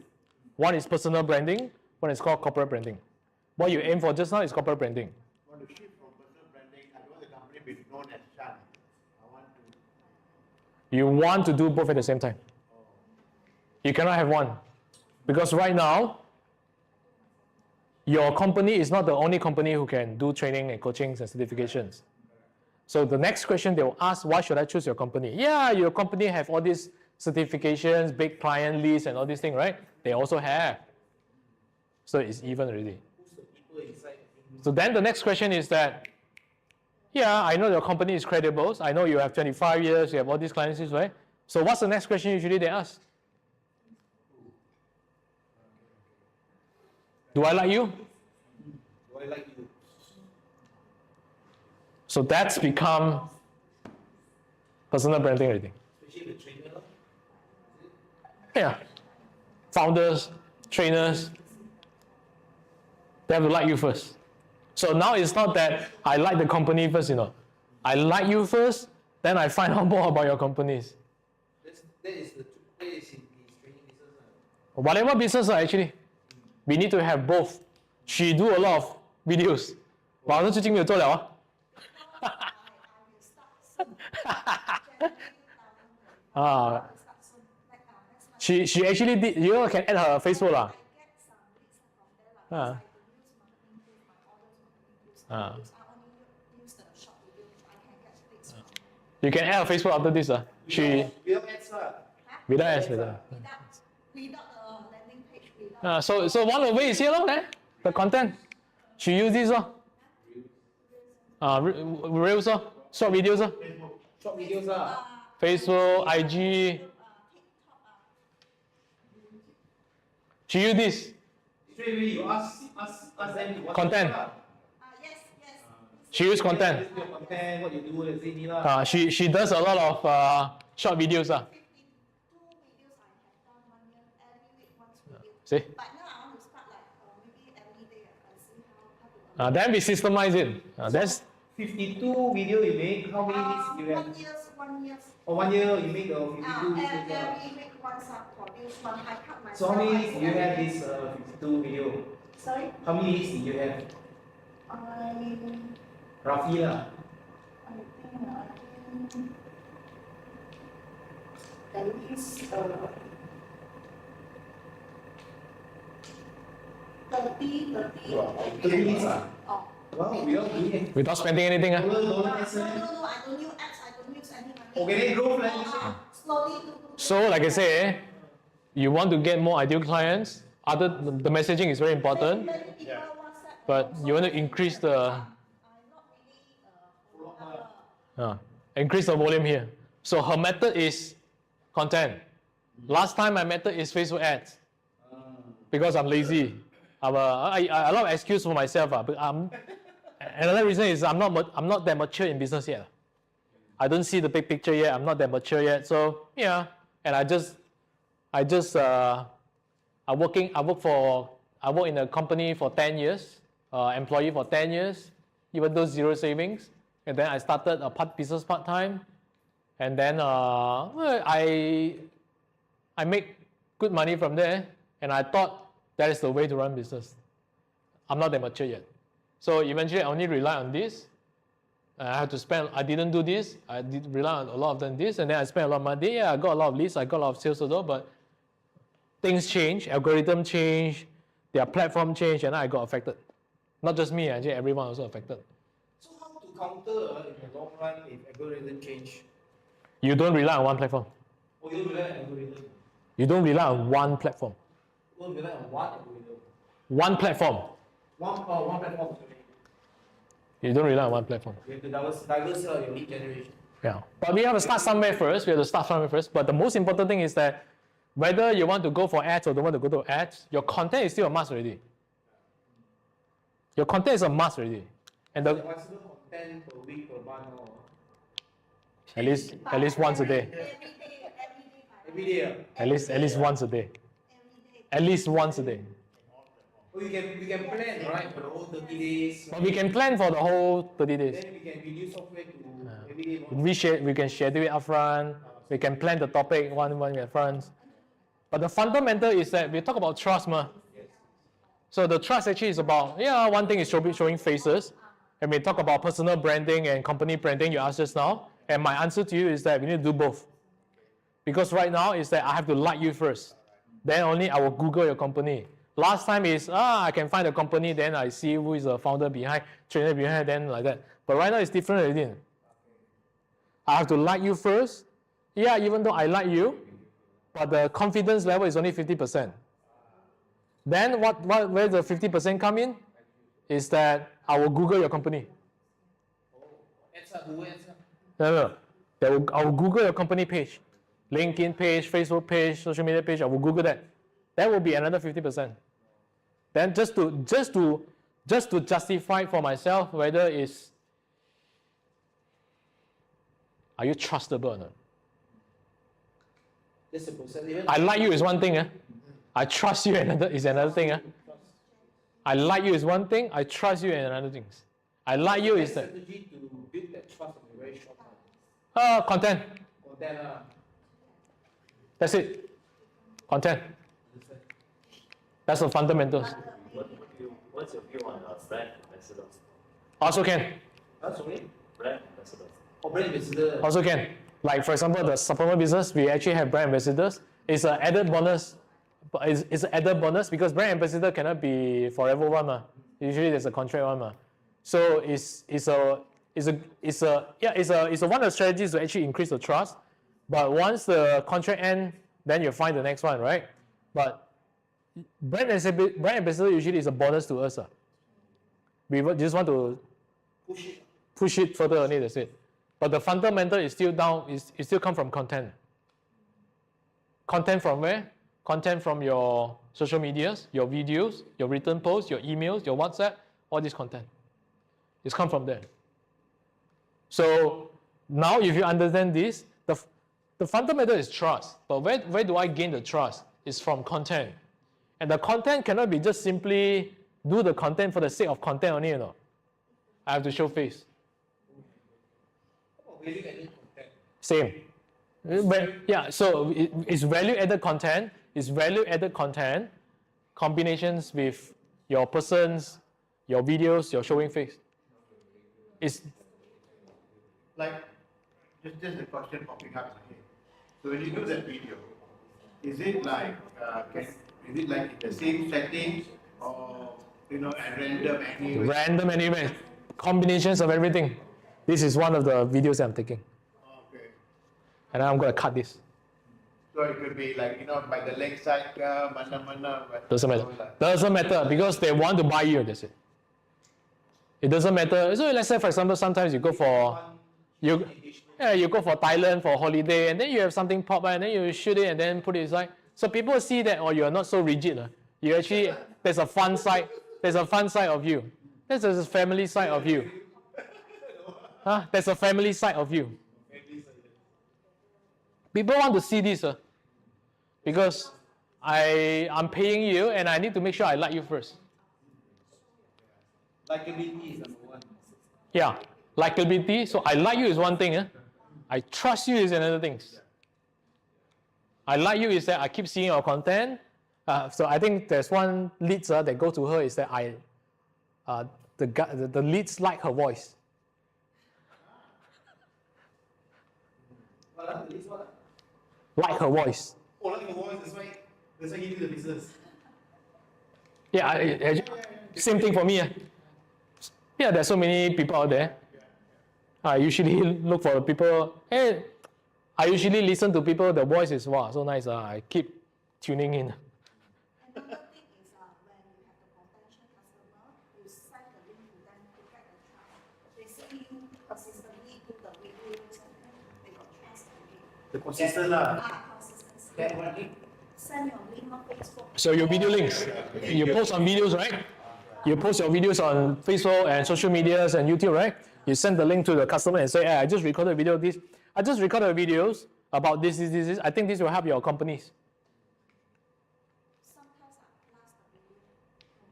Speaker 1: One is personal branding, one is called corporate branding. What you aim for just now is corporate branding.
Speaker 2: I want to shift from personal branding, I don't want the company to be known as Chan. I want to.
Speaker 1: You want to do both at the same time. You cannot have one. Because right now, your company is not the only company who can do training and coaching and certifications. So the next question they will ask, why should I choose your company? Yeah, your company have all these certifications, big client lists and all these things, right? They also have. So it's even already.
Speaker 5: Who's the people inside the team?
Speaker 1: So then the next question is that, yeah, I know your company is credible. I know you have 25 years, you have all these clients, right? So what's the next question usually they ask? Do I like you?
Speaker 5: Do I like you?
Speaker 1: So that's become personal branding already.
Speaker 5: Especially the trainer.
Speaker 1: Yeah. Founders, trainers, they have to like you first. So now it's not that I like the company first, I like you first, then I find out more about your companies.
Speaker 5: That is in his training business.
Speaker 1: Whatever business actually, we need to have both. She do a lot of videos. 我好像最近没有做了啊。Ah, she actually did. You can add her Facebook lah. Ah. Ah. You can add her Facebook after this. She
Speaker 5: Without ads lah.
Speaker 1: without ads, without.
Speaker 6: Without the landing page, without.
Speaker 1: So one of the ways is here, the content. She use this, Reels, short videos,
Speaker 5: Short videos lah.
Speaker 1: Facebook, IG. She use this
Speaker 5: Straight away you ask them what
Speaker 1: Content.
Speaker 6: Yes, yes.
Speaker 1: She use content.
Speaker 5: This is your content, what you do, let's say ni lah.
Speaker 1: She does a lot of short videos.
Speaker 6: 52 videos I have done 1 year, every week once video.
Speaker 1: See?
Speaker 6: But now I want to start like maybe every day I see how to.
Speaker 1: Then we systemize it. That's
Speaker 5: 52 video you make, how many weeks you have?
Speaker 6: 1 year, 1 year.
Speaker 5: Oh, 1 year you make the 52 videos.
Speaker 6: Every week once I produce one, I cut myself.
Speaker 5: So how many weeks
Speaker 6: I
Speaker 5: do you
Speaker 6: do
Speaker 5: have
Speaker 6: every-
Speaker 5: this 52 video?
Speaker 6: Sorry?
Speaker 5: How many weeks do you have? Roughly lah.
Speaker 6: I think at least
Speaker 5: 30 weeks lah.
Speaker 6: Oh.
Speaker 5: Wow, we all doing it.
Speaker 1: without spending anything.
Speaker 5: Dollar
Speaker 6: No,
Speaker 5: ads eh?
Speaker 6: I don't use apps, I don't use any money.
Speaker 5: Organic growth lah.
Speaker 6: Slowly to.
Speaker 1: So like I say, you want to get more ideal clients. The messaging is very important,
Speaker 6: Many people WhatsApp
Speaker 1: but you want to increase the
Speaker 6: I'm not really
Speaker 1: increase the volume here. So her method is content. Last time my method is Facebook ads because I'm lazy. I a lot of excuse for myself. But another reason is I'm not that mature in business yet. I don't see the big picture yet. I'm not that mature yet. So yeah, and I work in a company for 10 years, employee for 10 years, even though zero savings. And then I started a business part-time. And then I make good money from there. And I thought that is the way to run business. I'm not that mature yet. So eventually I only rely on this. I didn't do this. I did rely on a lot of this. And then I spent a lot of money. Yeah, I got a lot of leads. I got a lot of sales although, but things change, algorithm change, their platform change, and I got affected. Not just me, actually everyone also affected.
Speaker 5: So how to counter in the long run if algorithm change?
Speaker 1: You don't rely on one platform.
Speaker 5: Oh, you don't rely on algorithm.
Speaker 1: You don't rely on one platform.
Speaker 5: You don't rely on one algorithm.
Speaker 1: One platform.
Speaker 5: One platform.
Speaker 1: You don't rely on one platform.
Speaker 5: You have to diversify your lead generation.
Speaker 1: Yeah. But we have to start somewhere first. But the most important thing is that whether you want to go for ads or don't want to go to ads, your content is still a must already. Your content is a must already. And the,
Speaker 5: What's the content per week, per month, or
Speaker 1: at least once a day.
Speaker 5: every day?
Speaker 1: At least once a day. At least once a day.
Speaker 5: Oh, we can plan, right, for the whole 30 days.
Speaker 1: But we can plan for the whole 30 days.
Speaker 5: Then we can reduce software to every day.
Speaker 1: We can schedule it upfront. We can plan the topic one in advance. But the fundamental is that we talk about trust, ma. So the trust actually is about, one thing is showing faces. And we talk about personal branding and company branding, you asked just now. And my answer to you is that we need to do both. Because right now is that I have to like you first. Then only I will Google your company. Last time is, I can find a company, then I see who is the founder behind, trainer behind, then like that. But right now it's different already. I have to like you first. Yeah, even though I like you, but the confidence level is only 50%. Then where the 50% come in is that I will Google your company. No. I will Google your company page, LinkedIn page, Facebook page, social media page. I will Google that. That will be another 50%. Then just to justify for myself whether are you trustable or not? I like you is one thing. I trust you is another thing. I like you is one thing. I trust you is another thing. I like you is that.
Speaker 5: Strategy to build that trust in a very short time.
Speaker 1: Content.
Speaker 5: Content.
Speaker 1: That's it. Content. That's the fundamentals.
Speaker 4: What's your view on brand ambassadors?
Speaker 1: Also can.
Speaker 5: Sorry?
Speaker 4: Brand ambassadors.
Speaker 5: Oh, brand ambassador.
Speaker 1: Also can. Like for example, the supplement business, we actually have brand ambassadors. It's an added bonus. It's an added bonus because brand ambassador cannot be forever one. Ma. Usually there's a contract one. Ma. So it's one of the strategies to actually increase the trust. But once the contract ends, then you find the next one, right? But brand ambassador usually is a bonus to us. We just want to push it further only, that's it. But the fundamental is still down, it still come from content. Content from where? Content from your social medias, your videos, your written posts, your emails, your WhatsApp, all this content. It's come from there. So now if you understand this, the fundamental is trust. But where do I gain the trust? It's from content. And the content cannot be just simply do the content for the sake of content only, you know. I have to show face. Same. So it's value-added content. It's value-added content combinations with your persons, your videos, your showing face. It's
Speaker 2: like just a question popping up here. So when you do that video, is it like in the same settings or at random anyway?
Speaker 1: Random anyway. Combinations of everything. This is one of the videos that I'm taking.
Speaker 2: Okay.
Speaker 1: And I'm going to cut this.
Speaker 2: So it could be like, by the lakeside, mana.
Speaker 1: Doesn't matter. Doesn't matter because they want to buy you, that's it. It doesn't matter. So let's say, for example, sometimes you go for Thailand for holiday and then you have something pop and then you shoot it and then put it aside. So people see that, you're not so rigid. You actually, there's a fun side. There's a fun side of you. There's a family side of you. There's a family side of you. People want to see this because I'm paying you and I need to make sure I like you first.
Speaker 5: Likability is number one.
Speaker 1: Yeah, likability. So I like you is one thing. I trust you is another thing. I like you is that I keep seeing your content. So I think there's one leads that go to her is that the leads like her voice.
Speaker 5: What?
Speaker 1: Like her voice.
Speaker 5: Oh, like your voice, that's why. That's why give you the business.
Speaker 1: Yeah, same thing for me. Yeah, there's so many people out there. I usually look for people. Hey, I usually listen to people. The voice is wow, so nice. I keep tuning in.
Speaker 6: Another thing is when you have the potential customer, you send the link to them to get the trust. They see you consistently do the videos and then they got trust in you.
Speaker 5: The consistent lah.
Speaker 6: Consistency.
Speaker 5: That one link.
Speaker 6: Send your link on Facebook.
Speaker 1: So your video links, you post on videos, right? You post your videos on Facebook and social medias and YouTube, right? You send the link to the customer and say, hey, I just recorded a video this. I just recorded videos about this. I think this will help your companies.
Speaker 6: Sometimes I blast the video to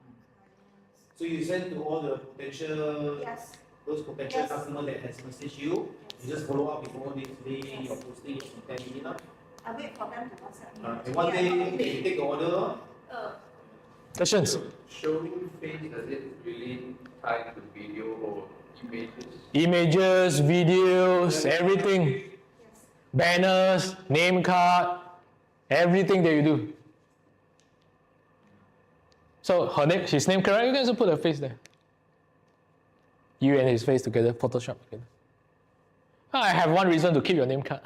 Speaker 6: my clients.
Speaker 5: So you send to all the potential,
Speaker 6: Yes.
Speaker 5: those potential
Speaker 6: Yes.
Speaker 5: customers that has messaged you. You just follow up with all this link, your posting, your content, enough.
Speaker 6: I wait for them to WhatsApp me.
Speaker 5: And one day they take the order.
Speaker 1: Questions?
Speaker 7: Showing face, does it really tie to video or images?
Speaker 1: Images, videos, everything.
Speaker 6: Yes.
Speaker 1: Banners, name card, everything that you do. So his name correct? You guys put a face there. You and his face together, Photoshop together. I have one reason to keep your name card.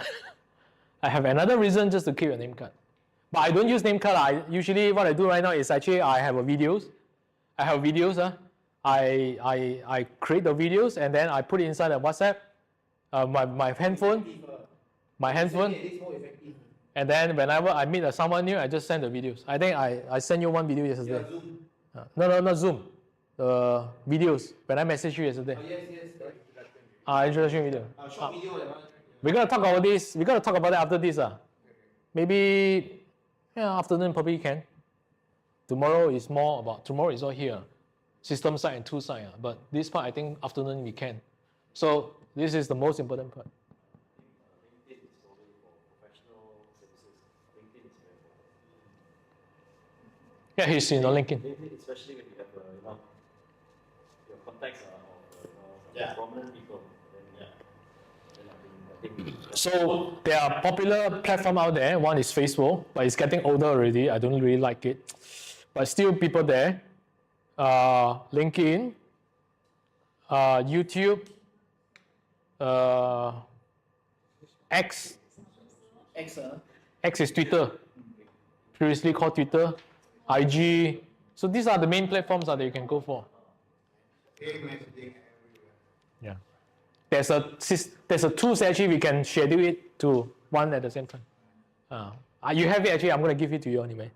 Speaker 1: I have another reason just to keep your name card. But I don't use name card. Usually what I do right now is actually I have videos. I have videos. I create the videos and then I put it inside a WhatsApp, my handphone,
Speaker 5: It's more effective.
Speaker 1: and then whenever I meet someone new, I just send the videos. I think I sent you one video yesterday.
Speaker 5: Yeah, Zoom.
Speaker 1: No, not Zoom. Videos. When I messaged you yesterday.
Speaker 5: Yes, correct.
Speaker 1: Introduction video.
Speaker 5: Short video, that one.
Speaker 1: We're gonna talk about this. We're gonna talk about it after this. Maybe afternoon probably can. Tomorrow is all here. System side and tool side. But this part I think afternoon we can. So this is the most important part.
Speaker 4: LinkedIn is only for professional services. LinkedIn is very important.
Speaker 1: Yeah, he's in LinkedIn.
Speaker 4: LinkedIn, especially when you have your contacts are of
Speaker 5: Yeah.
Speaker 4: prominent people. Then I think
Speaker 1: So there are popular platform out there. One is Facebook, but it's getting older already. I don't really like it, but still people there. LinkedIn, YouTube, X. X is Twitter. Previously called Twitter, IG. So these are the main platforms that you can go for.
Speaker 2: messaging everywhere.
Speaker 1: Yeah. There's a tools actually we can schedule it to one at the same time. You have it actually. I'm going to give it to you anyway.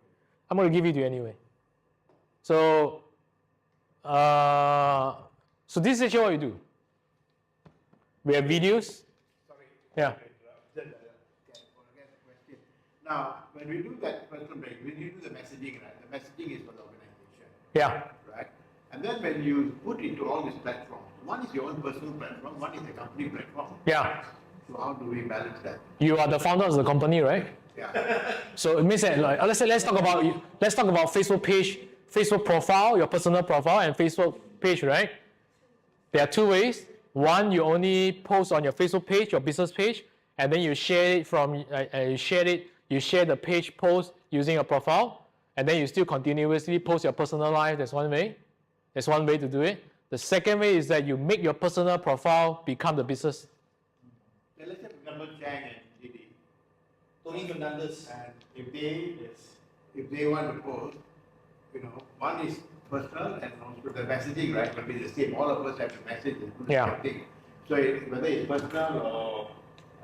Speaker 1: So, so this is actually what we do. We have videos.
Speaker 2: Sorry.
Speaker 1: Yeah.
Speaker 2: Now, when we do that personal break, when you do the messaging, right? The messaging is for the organization.
Speaker 1: Yeah.
Speaker 2: Right? And then when you put into all these platforms, one is your own personal platform, one is the company platform.
Speaker 1: Yeah.
Speaker 2: So how do we balance that?
Speaker 1: You are the founder of the company, right?
Speaker 2: Yeah.
Speaker 1: So it means that let's talk about Facebook page, Facebook profile, your personal profile, and Facebook page, right? There are two ways. One, you only post on your Facebook page, your business page, and then you share it from you share the page post using your profile, and then you still continuously post your personal life. That's one way. That's one way to do it. The second way is that you make your personal profile become the business.
Speaker 2: Now, let's say, for example, Chang and Didi.
Speaker 5: Tony Fernandez.
Speaker 2: And if they want to post, one is personal and also the messaging, right, will be the same. All of us have to message and do the
Speaker 1: Yeah.
Speaker 2: same thing. So whether it's personal or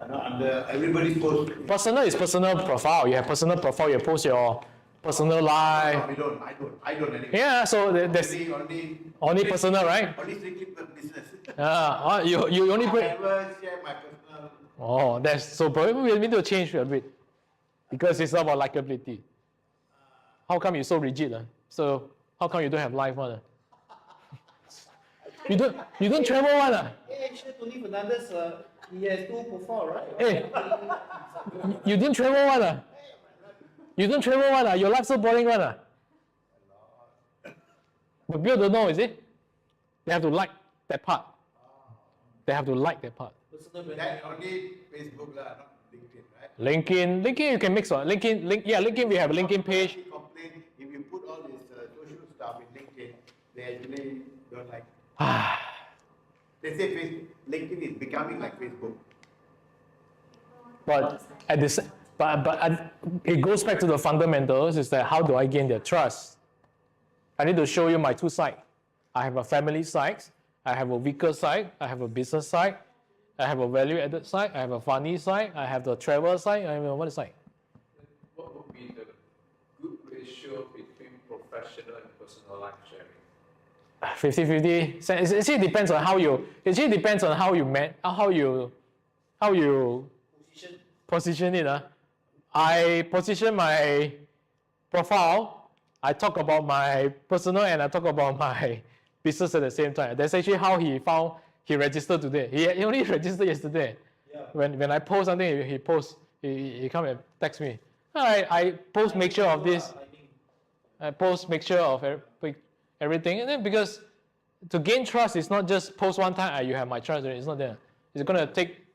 Speaker 2: under everybody's post.
Speaker 1: Personal is personal profile. You have personal profile. You post your personal life.
Speaker 2: No, we don't. I don't anyway.
Speaker 1: Yeah. So there's only personal, right?
Speaker 2: Only strictly for business.
Speaker 1: You only put.
Speaker 2: I never share my personal.
Speaker 1: Oh, that's so. Probably we need to change a bit because it's about likability. How come you're so rigid? So how come you don't have life one? You don't travel one?
Speaker 5: Hey, actually, Tony Fernandez, he has two profiles, right?
Speaker 1: Hey, you didn't travel one? You don't travel one? Your life so boring one? But people don't know, is it? They have to like that part. They have to like that part.
Speaker 5: Personal
Speaker 2: That only Facebook lah, LinkedIn, right?
Speaker 1: LinkedIn, you can mix one. LinkedIn, we have a LinkedIn page.
Speaker 2: They complain if you put all this social stuff in LinkedIn, they actually don't like. They say LinkedIn is becoming like Facebook.
Speaker 1: But at this, it goes back to the fundamentals. Is that how do I gain their trust? I need to show you my two sides. I have a family side, I have a weaker side, I have a business side, I have a value-added side, I have a funny side, I have the travel side, I have a what side?
Speaker 7: What would be the good ratio between professional and personal life sharing?
Speaker 1: 50-50. So it actually depends on how you. It actually depends on how you position it. I position my profile. I talk about my personal and I talk about my business at the same time. That's actually how he registered today. He only registered yesterday.
Speaker 5: Yeah.
Speaker 1: When I post something, he come and text me. I post mixture of this. I post mixture of everything. And then because to gain trust, it's not just post one time, you have my trust. It's not there. It's going to take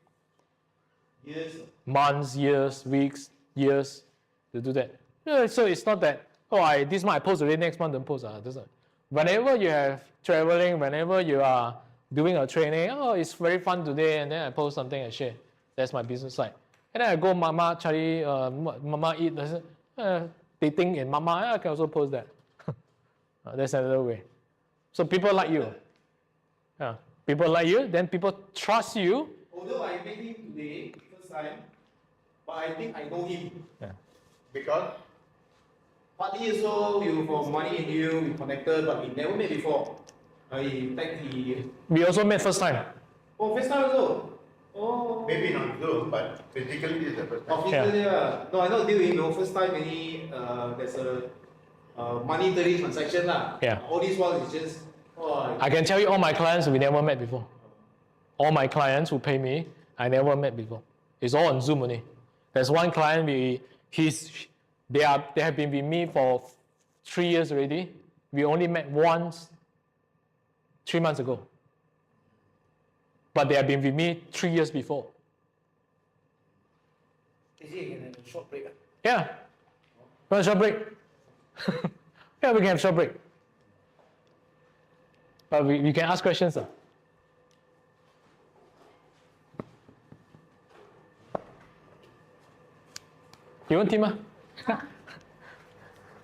Speaker 5: Yes.
Speaker 1: months, years, weeks, years to do that. So it's not that, this month I post already, next month don't post. Whenever you have traveling, whenever you are doing a training, it's very fun today, and then I post something and share. That's my business side. And then I go Mama, Charlie, Mama eat, dating in Mama, I can also post that. That's another way. So people like you. People like you, then people trust you.
Speaker 5: Although I met him today, first time, but I think I know him.
Speaker 1: Yeah.
Speaker 2: Because
Speaker 5: Partly also, you for money in you, we connected, but we never met before.
Speaker 1: We also met first time.
Speaker 5: Oh, first time also? Oh.
Speaker 2: maybe not Zoom, but physically this is the first time.
Speaker 5: Physically, no, I know deal with him, first time there's a monetary transaction lah.
Speaker 1: Yeah.
Speaker 5: All this while is just,
Speaker 1: I can tell you all my clients we never met before. All my clients who pay me, I never met before. It's all on Zoom only. There's one client, they have been with me for 3 years already. We only met once 3 months ago. But they have been with me 3 years before.
Speaker 5: Is it again a short break?
Speaker 1: Yeah. Want a short break? Yeah, we can have short break. But we can ask questions.有问题吗？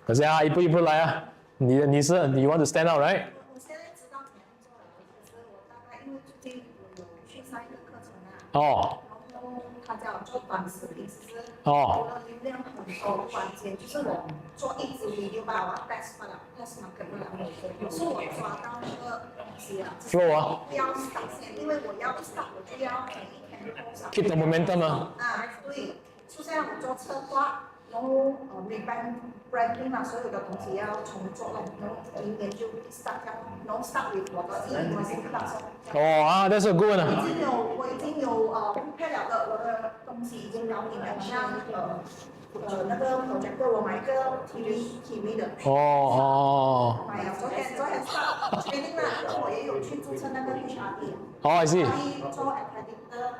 Speaker 1: 可是一步一步来啊。你 want to stand out, right?
Speaker 6: 我现在知道怎样做了，可是我大概因为最近我有去上一个课程啊，
Speaker 1: 哦
Speaker 6: 然后他叫我做短视频，其实
Speaker 1: 哦
Speaker 6: 我的流量很多，关键就是我做一支 video 吧，我 test 不了，test 不了，是我抓到那个东西了，只是
Speaker 1: 说
Speaker 6: 不要 start 先，因为我要 start 我就要每一天 post 上
Speaker 1: keep the momentum 啊。
Speaker 6: 对，就像我做策划。然后branding 嘛，所有的东西要重做了，然后明年就 start 掉，然后 start with 我的英文新课程。
Speaker 1: that's a good one
Speaker 6: 我已经有prepare 了的，我的东西已经搞定了，像那个 project 我买一个 TV 的。买了，昨天 start training 啦，然后我也有去注册那个 HRD。I
Speaker 1: see。
Speaker 6: 做 accredited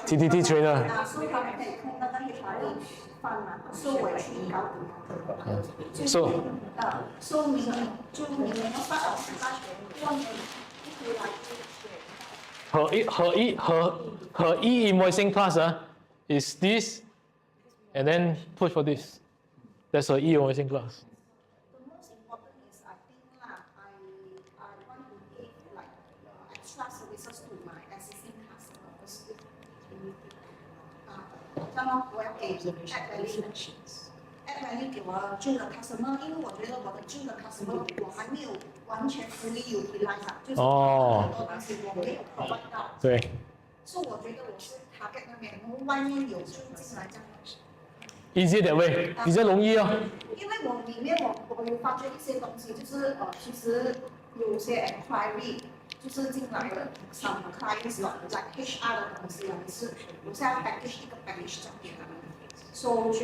Speaker 1: TTT trainer。
Speaker 6: 所以他们可以看那个 HRD。是我去搞的，说明年要发到大学，望
Speaker 1: her e-invoicing class is this, and then push for this. That's her e-invoicing class.
Speaker 6: The most important is I think I want to give like extra services to my existing customers. 这样我要给 add value 给我旧的 customer， 因为我觉得我的旧的 customer 我还没有完全 fully utilize 就是很多东西我没有 provide 到。
Speaker 1: 对。
Speaker 6: 所以我觉得我是 target 那边，然后外面有就进来这样。
Speaker 1: Easy that way， 比较容易哦。
Speaker 6: 因为我里面我有发觉一些东西，就是其实有些 enquiry。就是进来的 some clients like HR 的东西啊，是有些 package 一个 package 这样给他们，所以就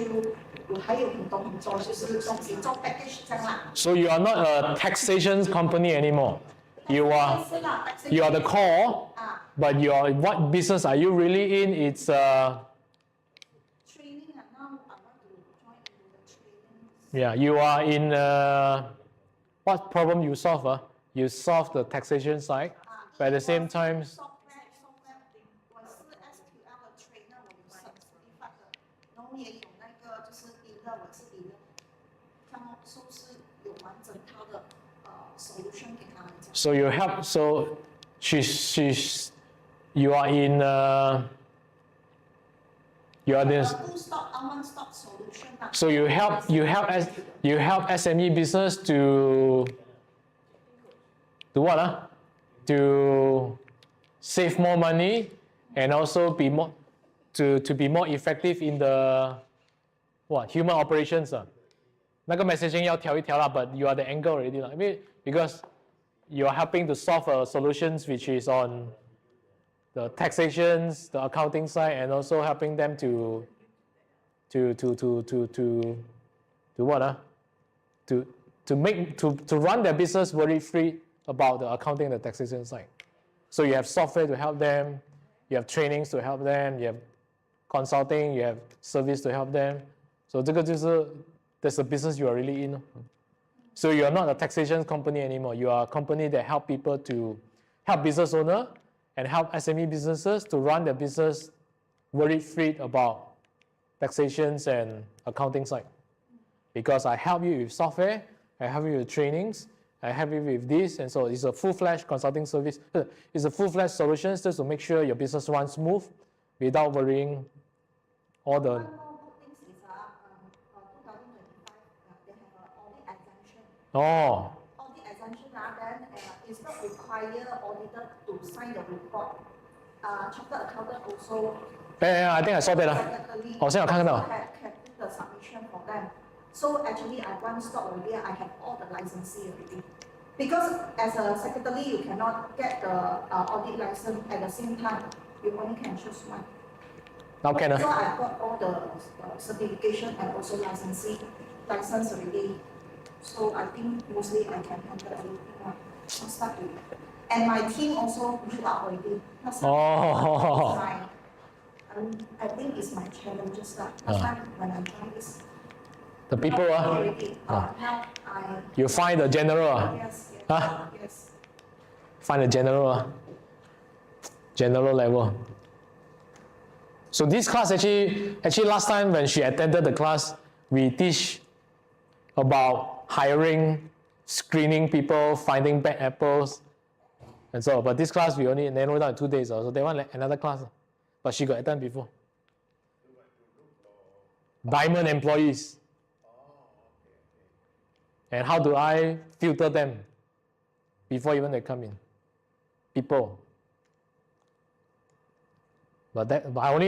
Speaker 6: 我还有很多就是东西做 package 这样啦。
Speaker 1: So you are not a taxation company anymore. You are the core, but what business are you really in? It's Yeah, you are in what problem you solve? You solve the taxation side, but at the same time,
Speaker 6: software 我是 SQL 的 trainer，我有 certified 的，然后也有那个就是 dealer，我是 dealer，这样是不是有完整套的solution 给他们这样？
Speaker 1: so you help. So she's you are in you are this.
Speaker 6: Full stop, one stop solution 啊。
Speaker 1: So you help SME business to what? To save more money and also be more to be more effective in the what human operations 那个 messaging 要调一调啦 but you are the angle already 啦 I mean because you are helping to solve solutions which is on the taxations, the accounting side, and also helping them to what? To run their business worry free about the accounting and the taxation side. So you have software to help them, you have trainings to help them, you have consulting, you have service to help them. So 这个就是 that's the business you are really in. So you are not a taxation company anymore. You are a company that help people to help business owner and help SME businesses to run their business worry-free about taxations and accounting side. Because I help you with software, I help you with trainings, I help you with this, and so it's a full-fledged consulting service. It's a full-fledged solution just to make sure your business runs smooth without worrying all the.
Speaker 6: One more good thing is 2025 they have an audit exemption.
Speaker 1: Oh,
Speaker 6: Audit exemption then it's not require auditor to sign the report. Chartered accountant also.
Speaker 1: yeah, I think I saw that.
Speaker 6: Technically
Speaker 1: 好像有看到。
Speaker 6: can do the submission for them. So actually, I one stop already. I have all the licensee already. Because as a secretary, you cannot get the audit license at the same time. You only can choose one.
Speaker 1: Now can
Speaker 6: So I got all the certification and also license already. So I think mostly I can handle everything. I'll start with. And my team also built up already. Last time,
Speaker 1: Oh.
Speaker 6: I think it's my challenges that last time when I joined this.
Speaker 1: The people
Speaker 6: Already, now I.
Speaker 1: you find the general
Speaker 6: Yes, yes,
Speaker 1: Huh?
Speaker 6: yes.
Speaker 1: find the general general level. So this class actually last time when she attended the class, we teach about hiring, screening people, finding bad apples, and so. But this class we only narrowed down in 2 days, so they want another class. But she got attended before. Diamond employees. And how do I filter them before even they come in? People. But I'll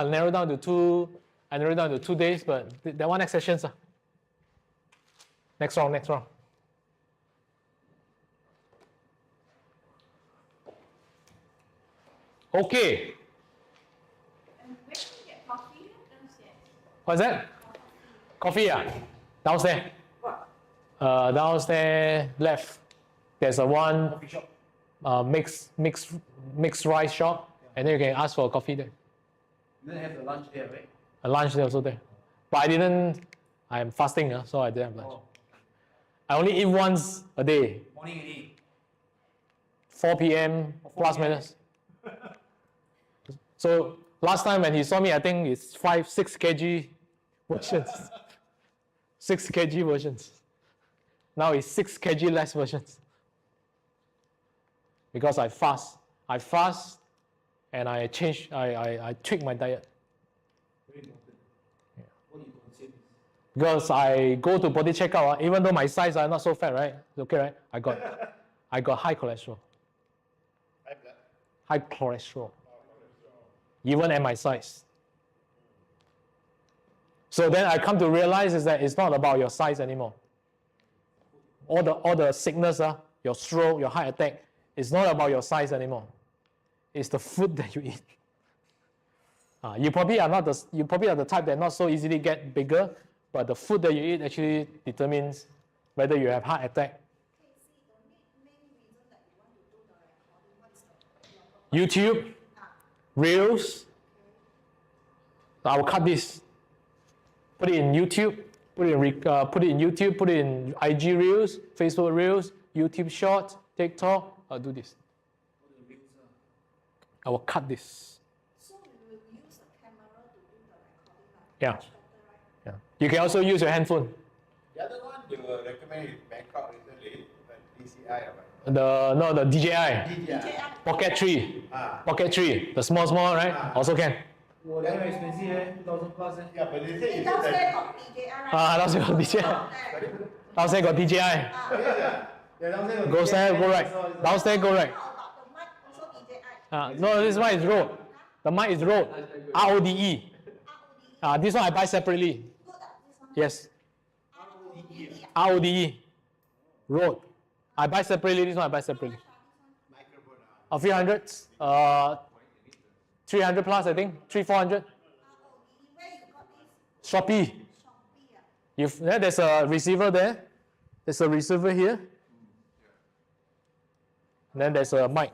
Speaker 1: narrow down to 2. I narrowed down to 2 days, but that one next session, sir. Next round. Okay.
Speaker 3: And where can you get coffee? Downstairs.
Speaker 1: What's that? Coffee, downstairs.
Speaker 6: What?
Speaker 1: Downstairs left. There's a one mixed rice shop, and then you can ask for a coffee there.
Speaker 5: You don't have the lunch there, right?
Speaker 1: A lunch there also there. But I'm fasting, so I didn't have lunch. I only eat once a day,
Speaker 5: Morning and evening.
Speaker 1: 4 p.m. plus minus. So last time when he saw me, I think it's 6 kg versions. 6 kg versions. Now it's 6 kg less versions. Because I fast. And I tweak my diet.
Speaker 5: Very important. What do you consume?
Speaker 1: Because I go to body checkup, even though my size are not so fat, right? Okay, right? I got high cholesterol. High cholesterol. Even at my size. So then I come to realize is that it's not about your size anymore. All the sickness, your stroke, your heart attack, it's not about your size anymore. It's the food that you eat. You probably are the type that not so easily get bigger, but the food that you eat actually determines whether you have heart attack. YouTube, Reels. I will cut this, put it in YouTube, put it in YouTube, put it in IG Reels, Facebook Reels, YouTube Shorts, TikTok. I'll do this. I will cut this.
Speaker 6: So we will use a camera to do the recording, like
Speaker 1: Yeah.
Speaker 6: much better, right?
Speaker 1: Yeah. You can also use your handphone.
Speaker 2: The other one they were recommended in Bangkok recently, DCI or what?
Speaker 1: The DJI.
Speaker 2: DJI.
Speaker 1: Pocket 3.
Speaker 2: Ah.
Speaker 1: Pocket 3. The small, right?
Speaker 2: Ah.
Speaker 1: Also can.
Speaker 5: Oh, damn expensive eh, 2,000 plus eh.
Speaker 2: Yeah, but they say
Speaker 6: In
Speaker 2: it's
Speaker 6: downstairs
Speaker 2: that.
Speaker 6: got DJI, right?
Speaker 1: Downstairs got DJI. Downstairs got DJI.
Speaker 5: Yeah, downstairs got
Speaker 1: Go upstairs,
Speaker 5: DJI,
Speaker 1: go right.
Speaker 5: so it's
Speaker 1: Downstairs, go right.
Speaker 6: How about the mic also DJI?
Speaker 1: No, this one is Rode. The mic is Rode. RODE.
Speaker 6: RODE.
Speaker 1: This one I buy separately.
Speaker 6: Good, this one.
Speaker 1: Yes.
Speaker 6: RODE.
Speaker 1: RODE. Rode. I buy separately. This one I buy separately.
Speaker 2: Microphone.
Speaker 1: A few hundreds. 300 plus, I think. 300-400.
Speaker 6: RODE. Where you got this?
Speaker 1: Shopee.
Speaker 6: Shopee, ah.
Speaker 1: There's a receiver there. There's a receiver here. And then there's a mic.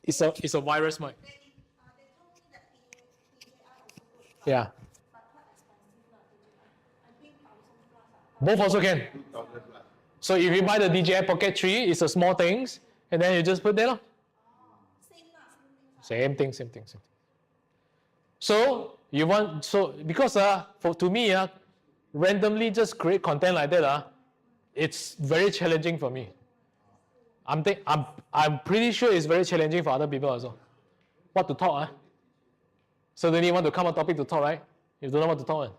Speaker 1: It's a wireless mic.
Speaker 6: They told me that DJI also good,
Speaker 1: Yeah.
Speaker 6: but quite expensive lah, DJI. I think 1,000 plus ah.
Speaker 1: Both also can.
Speaker 2: 2,000 plus.
Speaker 1: So if you buy the DJI Pocket 3, it's a small things, and then you just put there.
Speaker 6: Same lah, same things ah.
Speaker 1: Same thing. So because to me randomly just create content like that it's very challenging for me. I'm pretty sure it's very challenging for other people also. What to talk Suddenly you want to come on topic to talk, right? You don't know what to talk.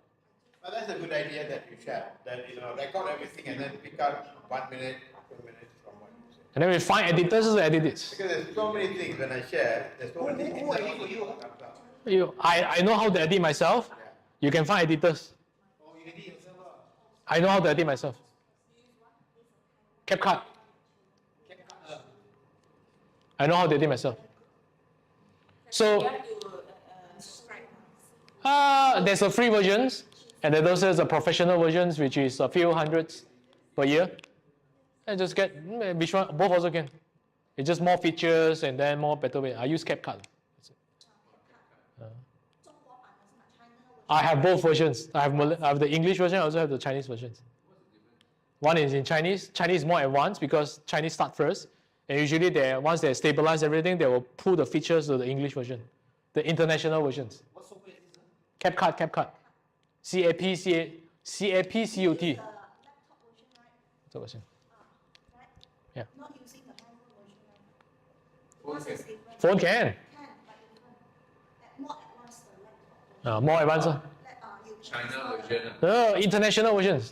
Speaker 2: Well, that's a good idea that you share. That record everything and then pick out 1 minute, 2 minutes from what you say.
Speaker 1: And then we find editors to edit it.
Speaker 2: Because there's so many things when I share. There's so many things. That for you.
Speaker 1: I know how to edit myself. You can find editors.
Speaker 5: Oh, you edit yourself ah.
Speaker 1: I know how to edit myself. CapCut. I know how to edit myself. So there's a free versions, and then there's a professional versions, which is a few hundreds per year. And just get which one, both also can. It's just more features and then more better way. I use CapCut. I have both versions. I have the English version. I also have the Chinese versions. One is in Chinese. Chinese is more advanced because Chinese start first. And usually once they stabilize everything, they will pull the features to the English version, the international versions.
Speaker 5: What software is this?
Speaker 1: CapCut. CapCut.
Speaker 6: The laptop version, right?
Speaker 1: The version.
Speaker 6: Right?
Speaker 1: Yeah.
Speaker 6: Not using the handphone version, right?
Speaker 7: Phone
Speaker 6: Because
Speaker 7: can.
Speaker 6: it's different.
Speaker 1: Phone can.
Speaker 6: Can, but different. More advanced the laptop version.
Speaker 1: More advanced.
Speaker 6: You
Speaker 7: China
Speaker 6: install the
Speaker 7: version.
Speaker 1: No, international versions.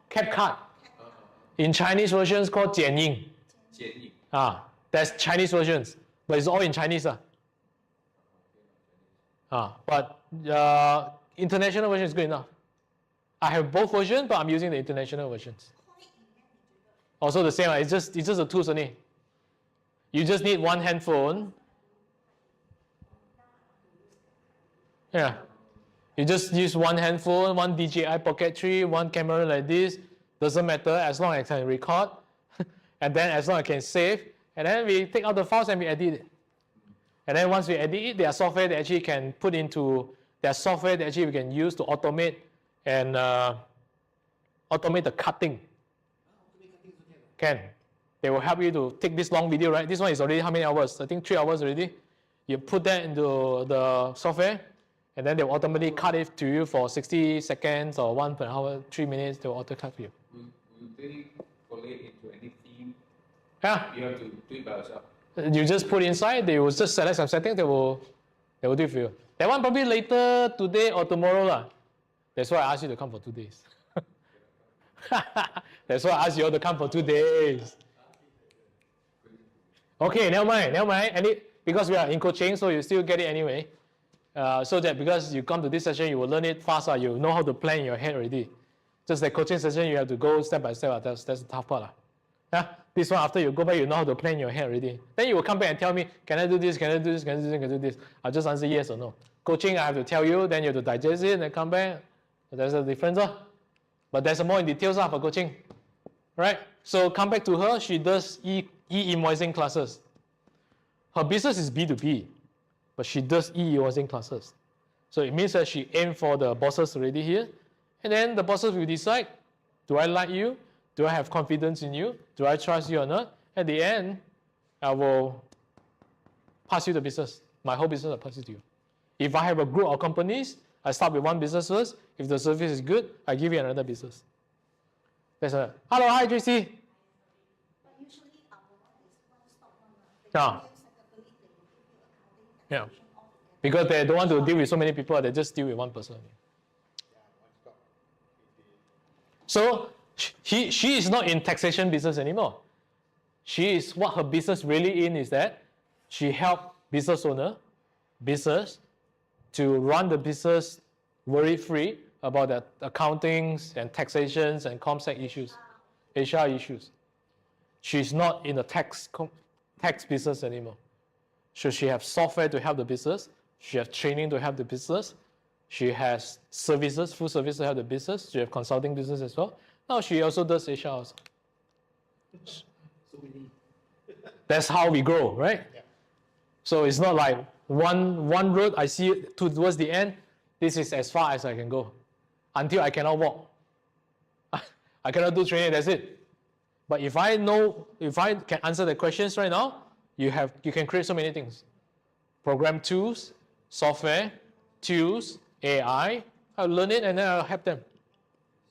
Speaker 6: international.
Speaker 1: CapCut. In Chinese versions called 剪映.
Speaker 7: 建议
Speaker 1: There's Chinese versions, but it's all in Chinese. But international version is good enough. I have both versions, but I'm using the international versions. Also the same. It's just the tools only. You just need one handphone. Yeah. You just use one handphone, one DJI Pocket 3, one camera like this. Doesn't matter as long as I can record. And then as long as I can save. And then we take out the files and we edit it. And then once we edit it, there are software that actually can put into, there's software that actually we can use to automate and automate the cutting. Can. They will help you to take this long video, right? This one is already how many hours? I think 3 hours already. You put that into the software, and then they will automatically cut it to you for 60 seconds or 1 per hour, 3 minutes, they will auto cut for you.
Speaker 7: Will they collate into any theme?
Speaker 1: Yeah.
Speaker 7: You have to do it by yourself.
Speaker 1: You just put inside, they will just select some settings, they will do it for you. That one probably later today or tomorrow lah. That's why I asked you to come for 2 days. That's why I asked you all to come for 2 days. Okay, never mind. Because we are in coaching, so you still get it anyway. So that because you come to this session, you will learn it faster. You know how to plan in your head already. Just like coaching session, you have to go step by step. That's the tough part. This one, after you go back, you know how to plan in your head already. Then you will come back and tell me, can I do this, can I do this, can I do this, can I do this? I'll just answer yes or no. Coaching, I have to tell you, then you have to digest it and come back. There's a difference. But there's more in details for coaching. Right? So come back to her, she does e-invoicing classes. Her business is B2B, but she does e-invoicing classes. So it means that she aimed for the bosses already here, And then the bosses will decide, do I like you? Do I have confidence in you? Do I trust you or not? At the end, I will pass you the business. My whole business will pass it to you. If I have a group of companies, I start with one business first. If the service is good, I give you another business. That's it. Hello, hi, JC.
Speaker 6: But usually our one is one-stop one.
Speaker 1: Yeah.
Speaker 6: They separately, they will give you accounting,
Speaker 1: Yeah.
Speaker 6: taxation, all together.
Speaker 1: Because they don't want to deal with so many people, they just deal with one person. So she is not in taxation business anymore. She is, what her business really in is that she help business owner, business, to run the business worry-free about the accountings and taxations and ComSec issues, HR issues. She's not in the tax business anymore. So she has software to help the business. She has training to help the business. She has services, full service to help the business. She has consulting business as well. Now she also does HR also.
Speaker 5: So many.
Speaker 1: That's how we grow, right?
Speaker 2: Yeah.
Speaker 1: So it's not like one road I see towards the end. This is as far as I can go until I cannot walk. I cannot do training. That's it. But if I can answer the questions right now, you can create so many things. Program tools, software, tools, AI. I'll learn it and then I'll help them.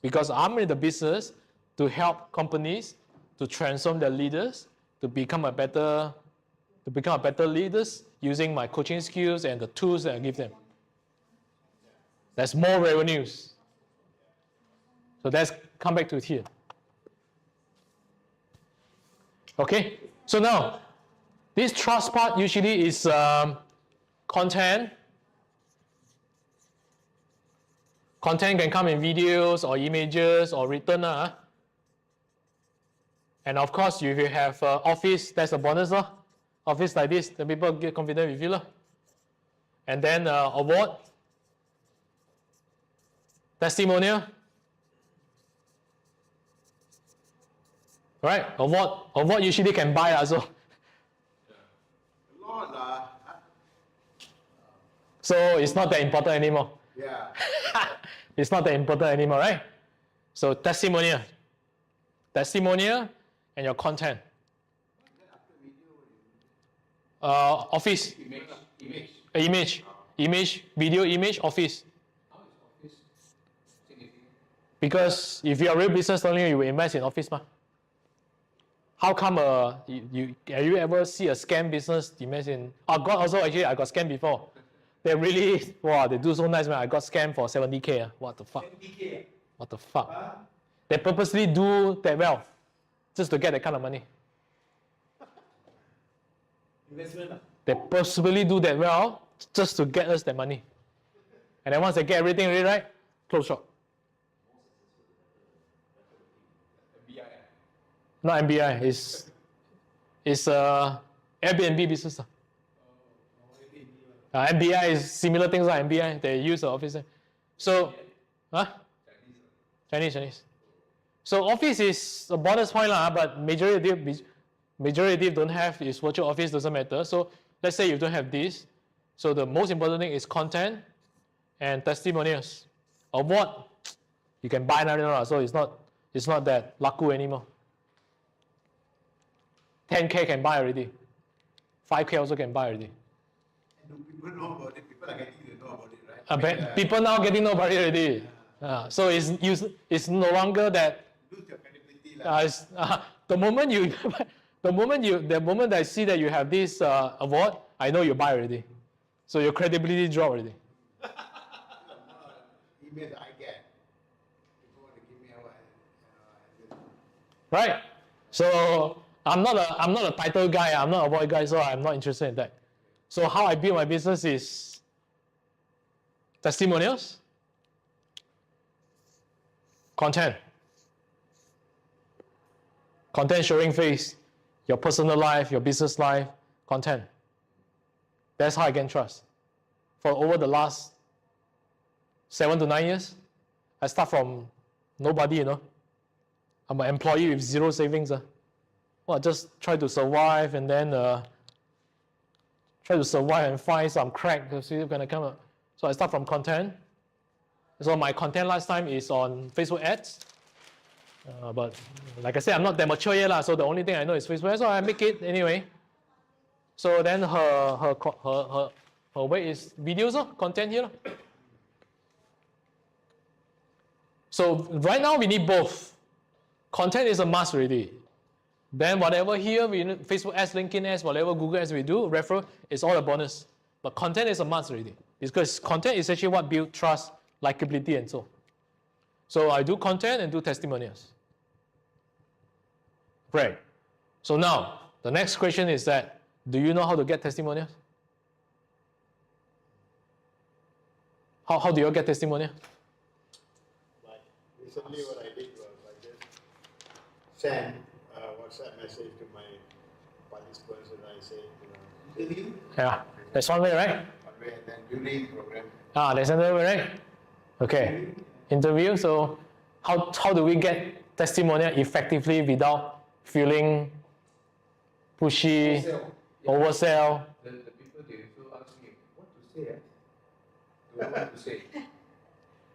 Speaker 1: Because I'm in the business to help companies to transform their leaders, to become a better leaders using my coaching skills and the tools that I give them. There's more revenues. So let's come back to it here. Okay, so now this trust part usually is content. Content can come in videos or images or written. And of course, if you have office, that's a bonus. Office like this, the people get confident with you. And then award, testimonial. Right, award usually can buy also.
Speaker 2: Lord,
Speaker 1: So it's not that important anymore.
Speaker 2: yeah.
Speaker 1: It's not that important anymore, right? So testimonial and your content. Office, image, video, image, office.
Speaker 7: How is office significant?
Speaker 1: Because if you are a real business owner, you will invest in office. How come have you ever see a scam business invest in? I got scammed before. They really, wow, they do so nice, man. I got scammed for 70K. What the fuck?
Speaker 5: 70K.
Speaker 1: What the fuck? They purposely do that well just to get that kind of money.
Speaker 5: Investment.
Speaker 1: They purposely do that well just to get us that money. And then once they get everything ready, right, close shop.
Speaker 7: MBI.
Speaker 1: Not MBI, it's Airbnb business. MBI is similar things like MBI. They use the office. So, Chinese. So office is a bonus point, but majority don't have is virtual office, doesn't matter. So let's say you don't have this. So the most important thing is content and testimonials. Award, you can buy now, so it's not that laku anymore. 10K can buy already. 5K also can buy already.
Speaker 2: And do people know about it? People are getting to know about it, right?
Speaker 1: People now getting nobody already. So it's no longer that.
Speaker 2: Lose your credibility.
Speaker 1: The moment I see that you have this award, I know you buy already. So your credibility drop already.
Speaker 2: Emails I get. People want to give me
Speaker 1: Right? So I'm not a title guy, I'm not a award guy, so I'm not interested in that. So how I build my business is testimonials, content showing face, your personal life, your business life, content. That's how I gain trust. For over the last 7 to 9 years, I start from nobody, I'm an employee with zero savings. Well, just try to survive and then try to survive and find some crack to see if it's gonna come up. So I start from content. So my content last time is on Facebook ads. But like I said, I'm not that mature yet, so the only thing I know is Facebook ads, so I make it anyway. So then her way is videos, content here. So right now we need both. Content is a must already. Then whatever here, we need Facebook ads, LinkedIn ads, whatever Google ads we do, referral, is all a bonus. But content is a must already. Because content is actually what builds trust, likability, and so on. So I do content and do testimonials. Right. So now, the next question is that, do you know how to get testimonials? How do you get testimonial?
Speaker 2: Recently what I did was I just sent a WhatsApp message to my participants and I said, interview.
Speaker 1: Yeah, that's one way, right?
Speaker 2: One way, and then during the program.
Speaker 1: That's another way, right? Okay. Interview. So how do we get testimonial effectively without feeling pushy, oversell?
Speaker 7: The people, they also ask me, what to say? Do I want to say?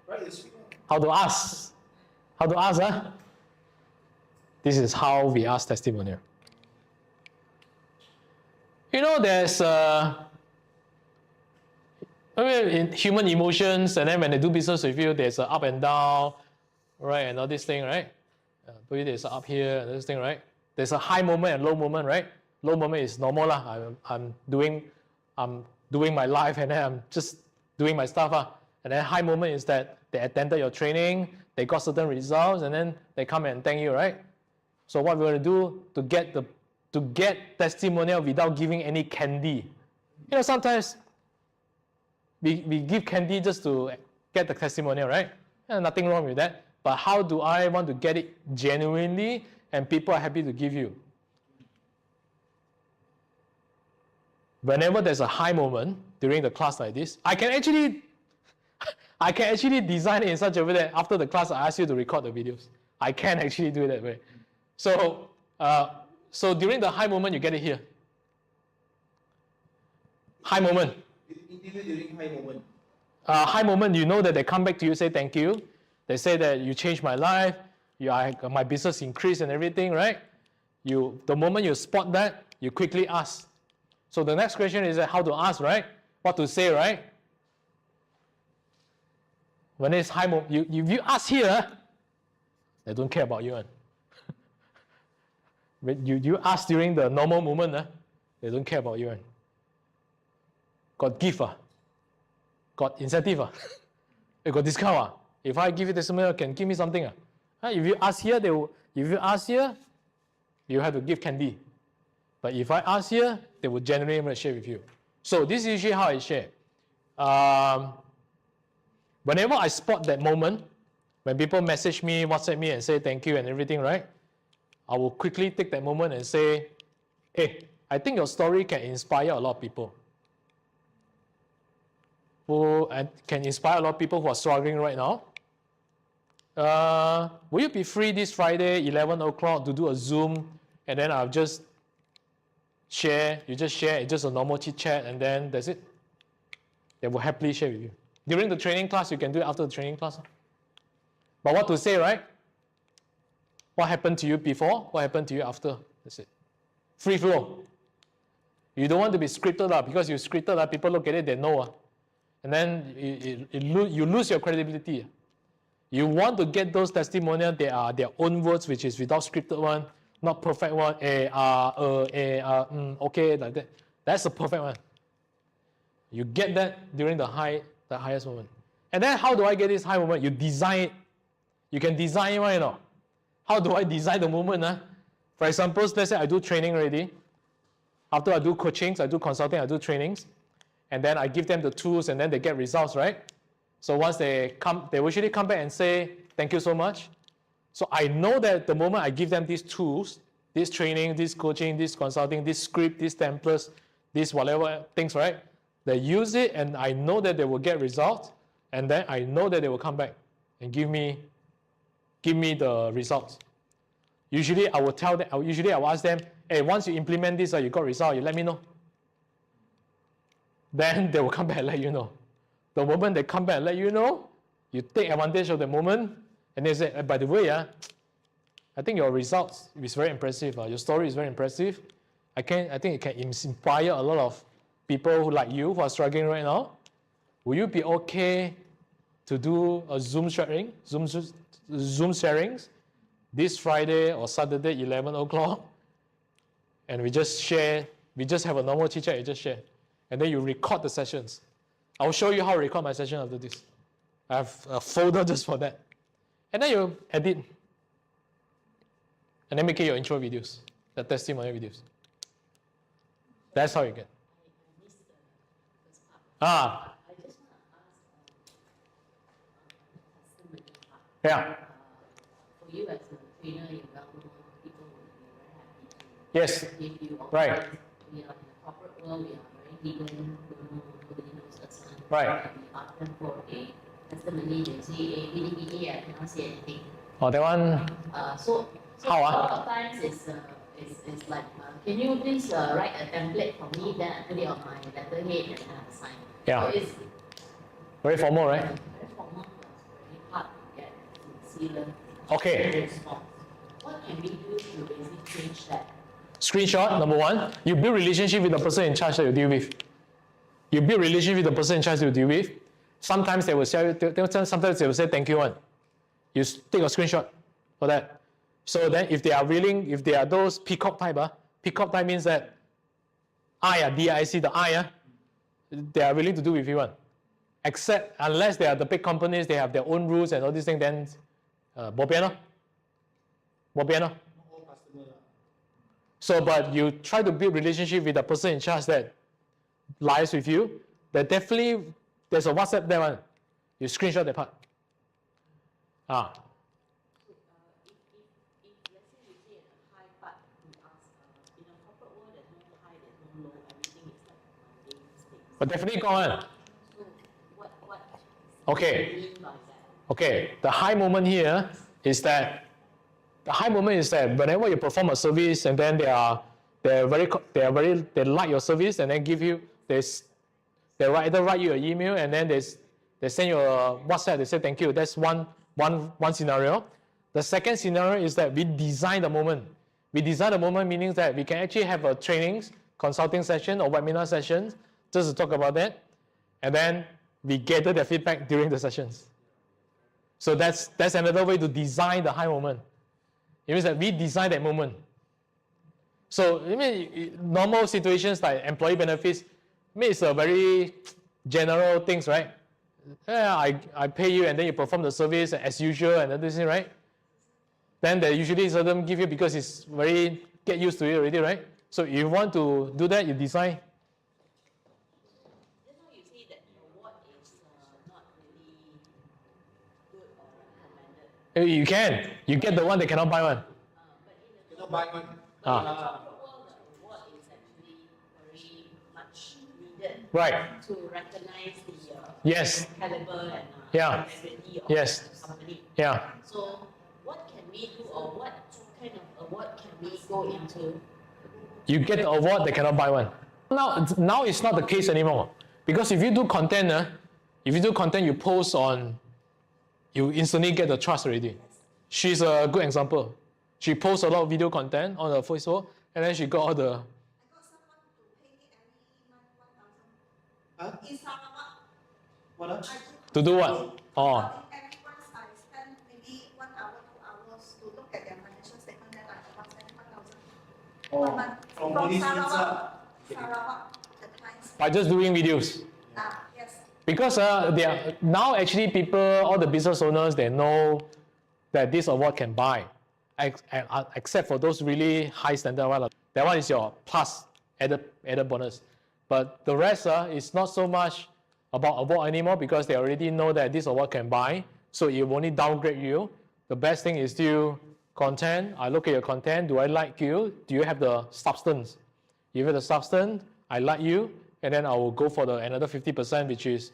Speaker 7: Right, it's
Speaker 1: How to ask? How to ask, huh? This is how we ask testimonial. You know, there's in human emotions, and then when they do business with you, there's a up and down, right, and all this thing, right? There's a up here and this thing, right? There's a high moment and low moment, right? Low moment is normal lah. I'm doing my life, and then I'm just doing my stuff. And then high moment is that they attended your training, they got certain results, and then they come and thank you, right? So what we're going to do to get testimonial without giving any candy. You know, sometimes we give candy just to get the testimonial, right? And nothing wrong with that. But how do I want to get it genuinely and people are happy to give you? Whenever there's a high moment during the class like this, I can actually design it in such a way that after the class I ask you to record the videos. I can actually do it that way. So during the high moment, you get it here. High moment.
Speaker 5: Interview during high moment.
Speaker 1: High moment, you know that they come back to you, say thank you. They say that you changed my life, my business increased and everything, right? The moment you spot that, you quickly ask. So the next question is how to ask, right? What to say, right? When it's high moment, if you ask here, they don't care about you. When you ask during the normal moment, they don't care about you. Got gift, got incentive, you got discount. If I give you testimonial, can give me something. If you ask here, you have to give candy. But if I ask here, they will generally share with you. So this is usually how I share. Whenever I spot that moment, when people message me, WhatsApp me and say thank you and everything, right? I will quickly take that moment and say, hey, I think your story can inspire a lot of people. And can inspire a lot of people who are struggling right now. Will you be free this Friday, 11 o'clock, to do a Zoom, and then I'll just share, you just share, it's just a normal chit chat, and then that's it. They will happily share with you. During the training class, you can do it after the training class. But what to say, right? What happened to you before, what happened to you after, that's it. Free flow. You don't want to be scripted, because you scripted, people look at it, they know. And then you lose your credibility. You want to get those testimonials, they are their own words, which is without scripted one, not perfect one, okay, like that. That's the perfect one. You get that during the highest moment. And then how do I get this high moment? You design it. You can design it, right? How do I design the moment? For example, let's say I do training already. After I do coachings, I do consulting, I do trainings. And then I give them the tools and then they get results, right? So once they come, they usually come back and say, thank you so much. So I know that the moment I give them these tools, this training, this coaching, this consulting, this script, these templates, this whatever things, right? They use it and I know that they will get results. And then I know that they will come back and give me the results. Usually I will tell them, I will ask them, hey, once you implement this, you got results, you let me know. Then they will come back and let you know. The moment they come back and let you know, You take advantage of the moment, and they say, by the way, I think your results is very impressive. Your story is very impressive. I think it can inspire a lot of people who like you who are struggling right now. Will you be okay to do a Zoom sharing, Zoom sharings this Friday or Saturday, 11 o'clock? And we just share, we just have a normal chit chat, you just share. And then you record the sessions. I'll show you how to record my session after this. I have a folder just for that. And then you edit. And then make it your intro videos, the testimonial videos. That's how you get.
Speaker 8: I missed the first part.
Speaker 1: Ah,
Speaker 8: I just want to ask customer part.
Speaker 1: yeah.
Speaker 8: For you as a trainer, you well know people will be very happy to
Speaker 1: Yes.
Speaker 8: give you all
Speaker 1: Right.
Speaker 8: advice. We are in the corporate world, we are very hidden, nobody knows us.
Speaker 1: Right.
Speaker 8: And we ask them for a testimony, they say, BDBA, I cannot say anything.
Speaker 1: Oh, that one,
Speaker 8: So
Speaker 1: How,
Speaker 8: a lot of times it's like, can you please write a template for me, then I put it on my letterhead and I sign.
Speaker 1: Yeah.
Speaker 8: So it's
Speaker 1: very formal, right?
Speaker 8: very formal, but it's very hard to get sincere
Speaker 1: Okay.
Speaker 8: response. What can we do to basically change that?
Speaker 1: Screenshot, number one. You build relationship with the person in charge that you deal with. You build relationship with the person in charge that you deal with. Sometimes they will say, sometimes they will say thank you one. You take a screenshot for that. So then if they are willing, if they are those peacock type, peacock type means that DIC, the they are willing to do with you one. Except unless they are the big companies, they have their own rules and all these things, then bo pian lor. Bo pian lor.
Speaker 5: All customer lah.
Speaker 1: So, but you try to build relationship with the person in charge that lies with you, that definitely there's a WhatsApp there one. You screenshot that part.
Speaker 8: So, if let's say we say at a high part, we ask, in a corporate world, there's no high, there's no low, everything is like mundane things.
Speaker 1: But definitely go on.
Speaker 8: So, what
Speaker 1: Okay.
Speaker 8: do you mean by that?
Speaker 1: Okay, the high moment here is that whenever you perform a service and then they like your service and then give you this, they either write you an email and then they send you a WhatsApp, they say thank you. That's one scenario. The second scenario is that we design the moment. We design the moment meaning that we can actually have a trainings, consulting session or webinar sessions just to talk about that. And then we gather their feedback during the sessions. So that's another way to design the high moment. It means that we design that moment. So I mean, normal situations like employee benefits, I mean, it's a very general things, right? Yeah, I pay you and then you perform the service as usual and everything, right? Then they usually seldom give you because it's very get used to it already, right? So if you want to do that, you design.
Speaker 8: Just now you say that your award is not really good or recommended.
Speaker 1: You can. You get the one that cannot buy one.
Speaker 8: But in the
Speaker 5: Cannot buy one.
Speaker 8: corporate world, the award is actually very much needed
Speaker 1: Right.
Speaker 8: to recognize the
Speaker 1: Yes.
Speaker 8: caliber and
Speaker 1: Yeah.
Speaker 8: capability of
Speaker 1: Yes.
Speaker 8: the company.
Speaker 1: Yeah.
Speaker 8: So, what can we do, or what kind of award can we go into?
Speaker 1: You get the award, they cannot buy one. Now it's not the case anymore. Because if you do content, you post on, you instantly get the trust already. She's a good example. She posts a lot of video content on her Facebook, and then she got all the.
Speaker 6: I got someone to pay me every month 1,000.
Speaker 5: Huh?
Speaker 6: In Sarawak,
Speaker 5: What
Speaker 6: I
Speaker 5: else?
Speaker 1: To do what? Oh.
Speaker 6: every once I spend maybe 1 hour, 2 hours to look at their financial statement, then I advance them 1,000.
Speaker 5: Oh,
Speaker 6: Per month.
Speaker 5: from
Speaker 6: From
Speaker 5: police
Speaker 6: Sarawak, Sarawak, the clients.
Speaker 1: By just doing videos.
Speaker 6: Yes.
Speaker 1: Because they are, now actually people, all the business owners, they know that this award can buy. Except for those really high standard one. That one is your plus added bonus. But the rest is not so much about award anymore because they already know that this award can buy. So it will only downgrade you. The best thing is still content. I look at your content. Do I like you? Do you have the substance? If you have the substance, I like you. And then I will go for the another 50%, which is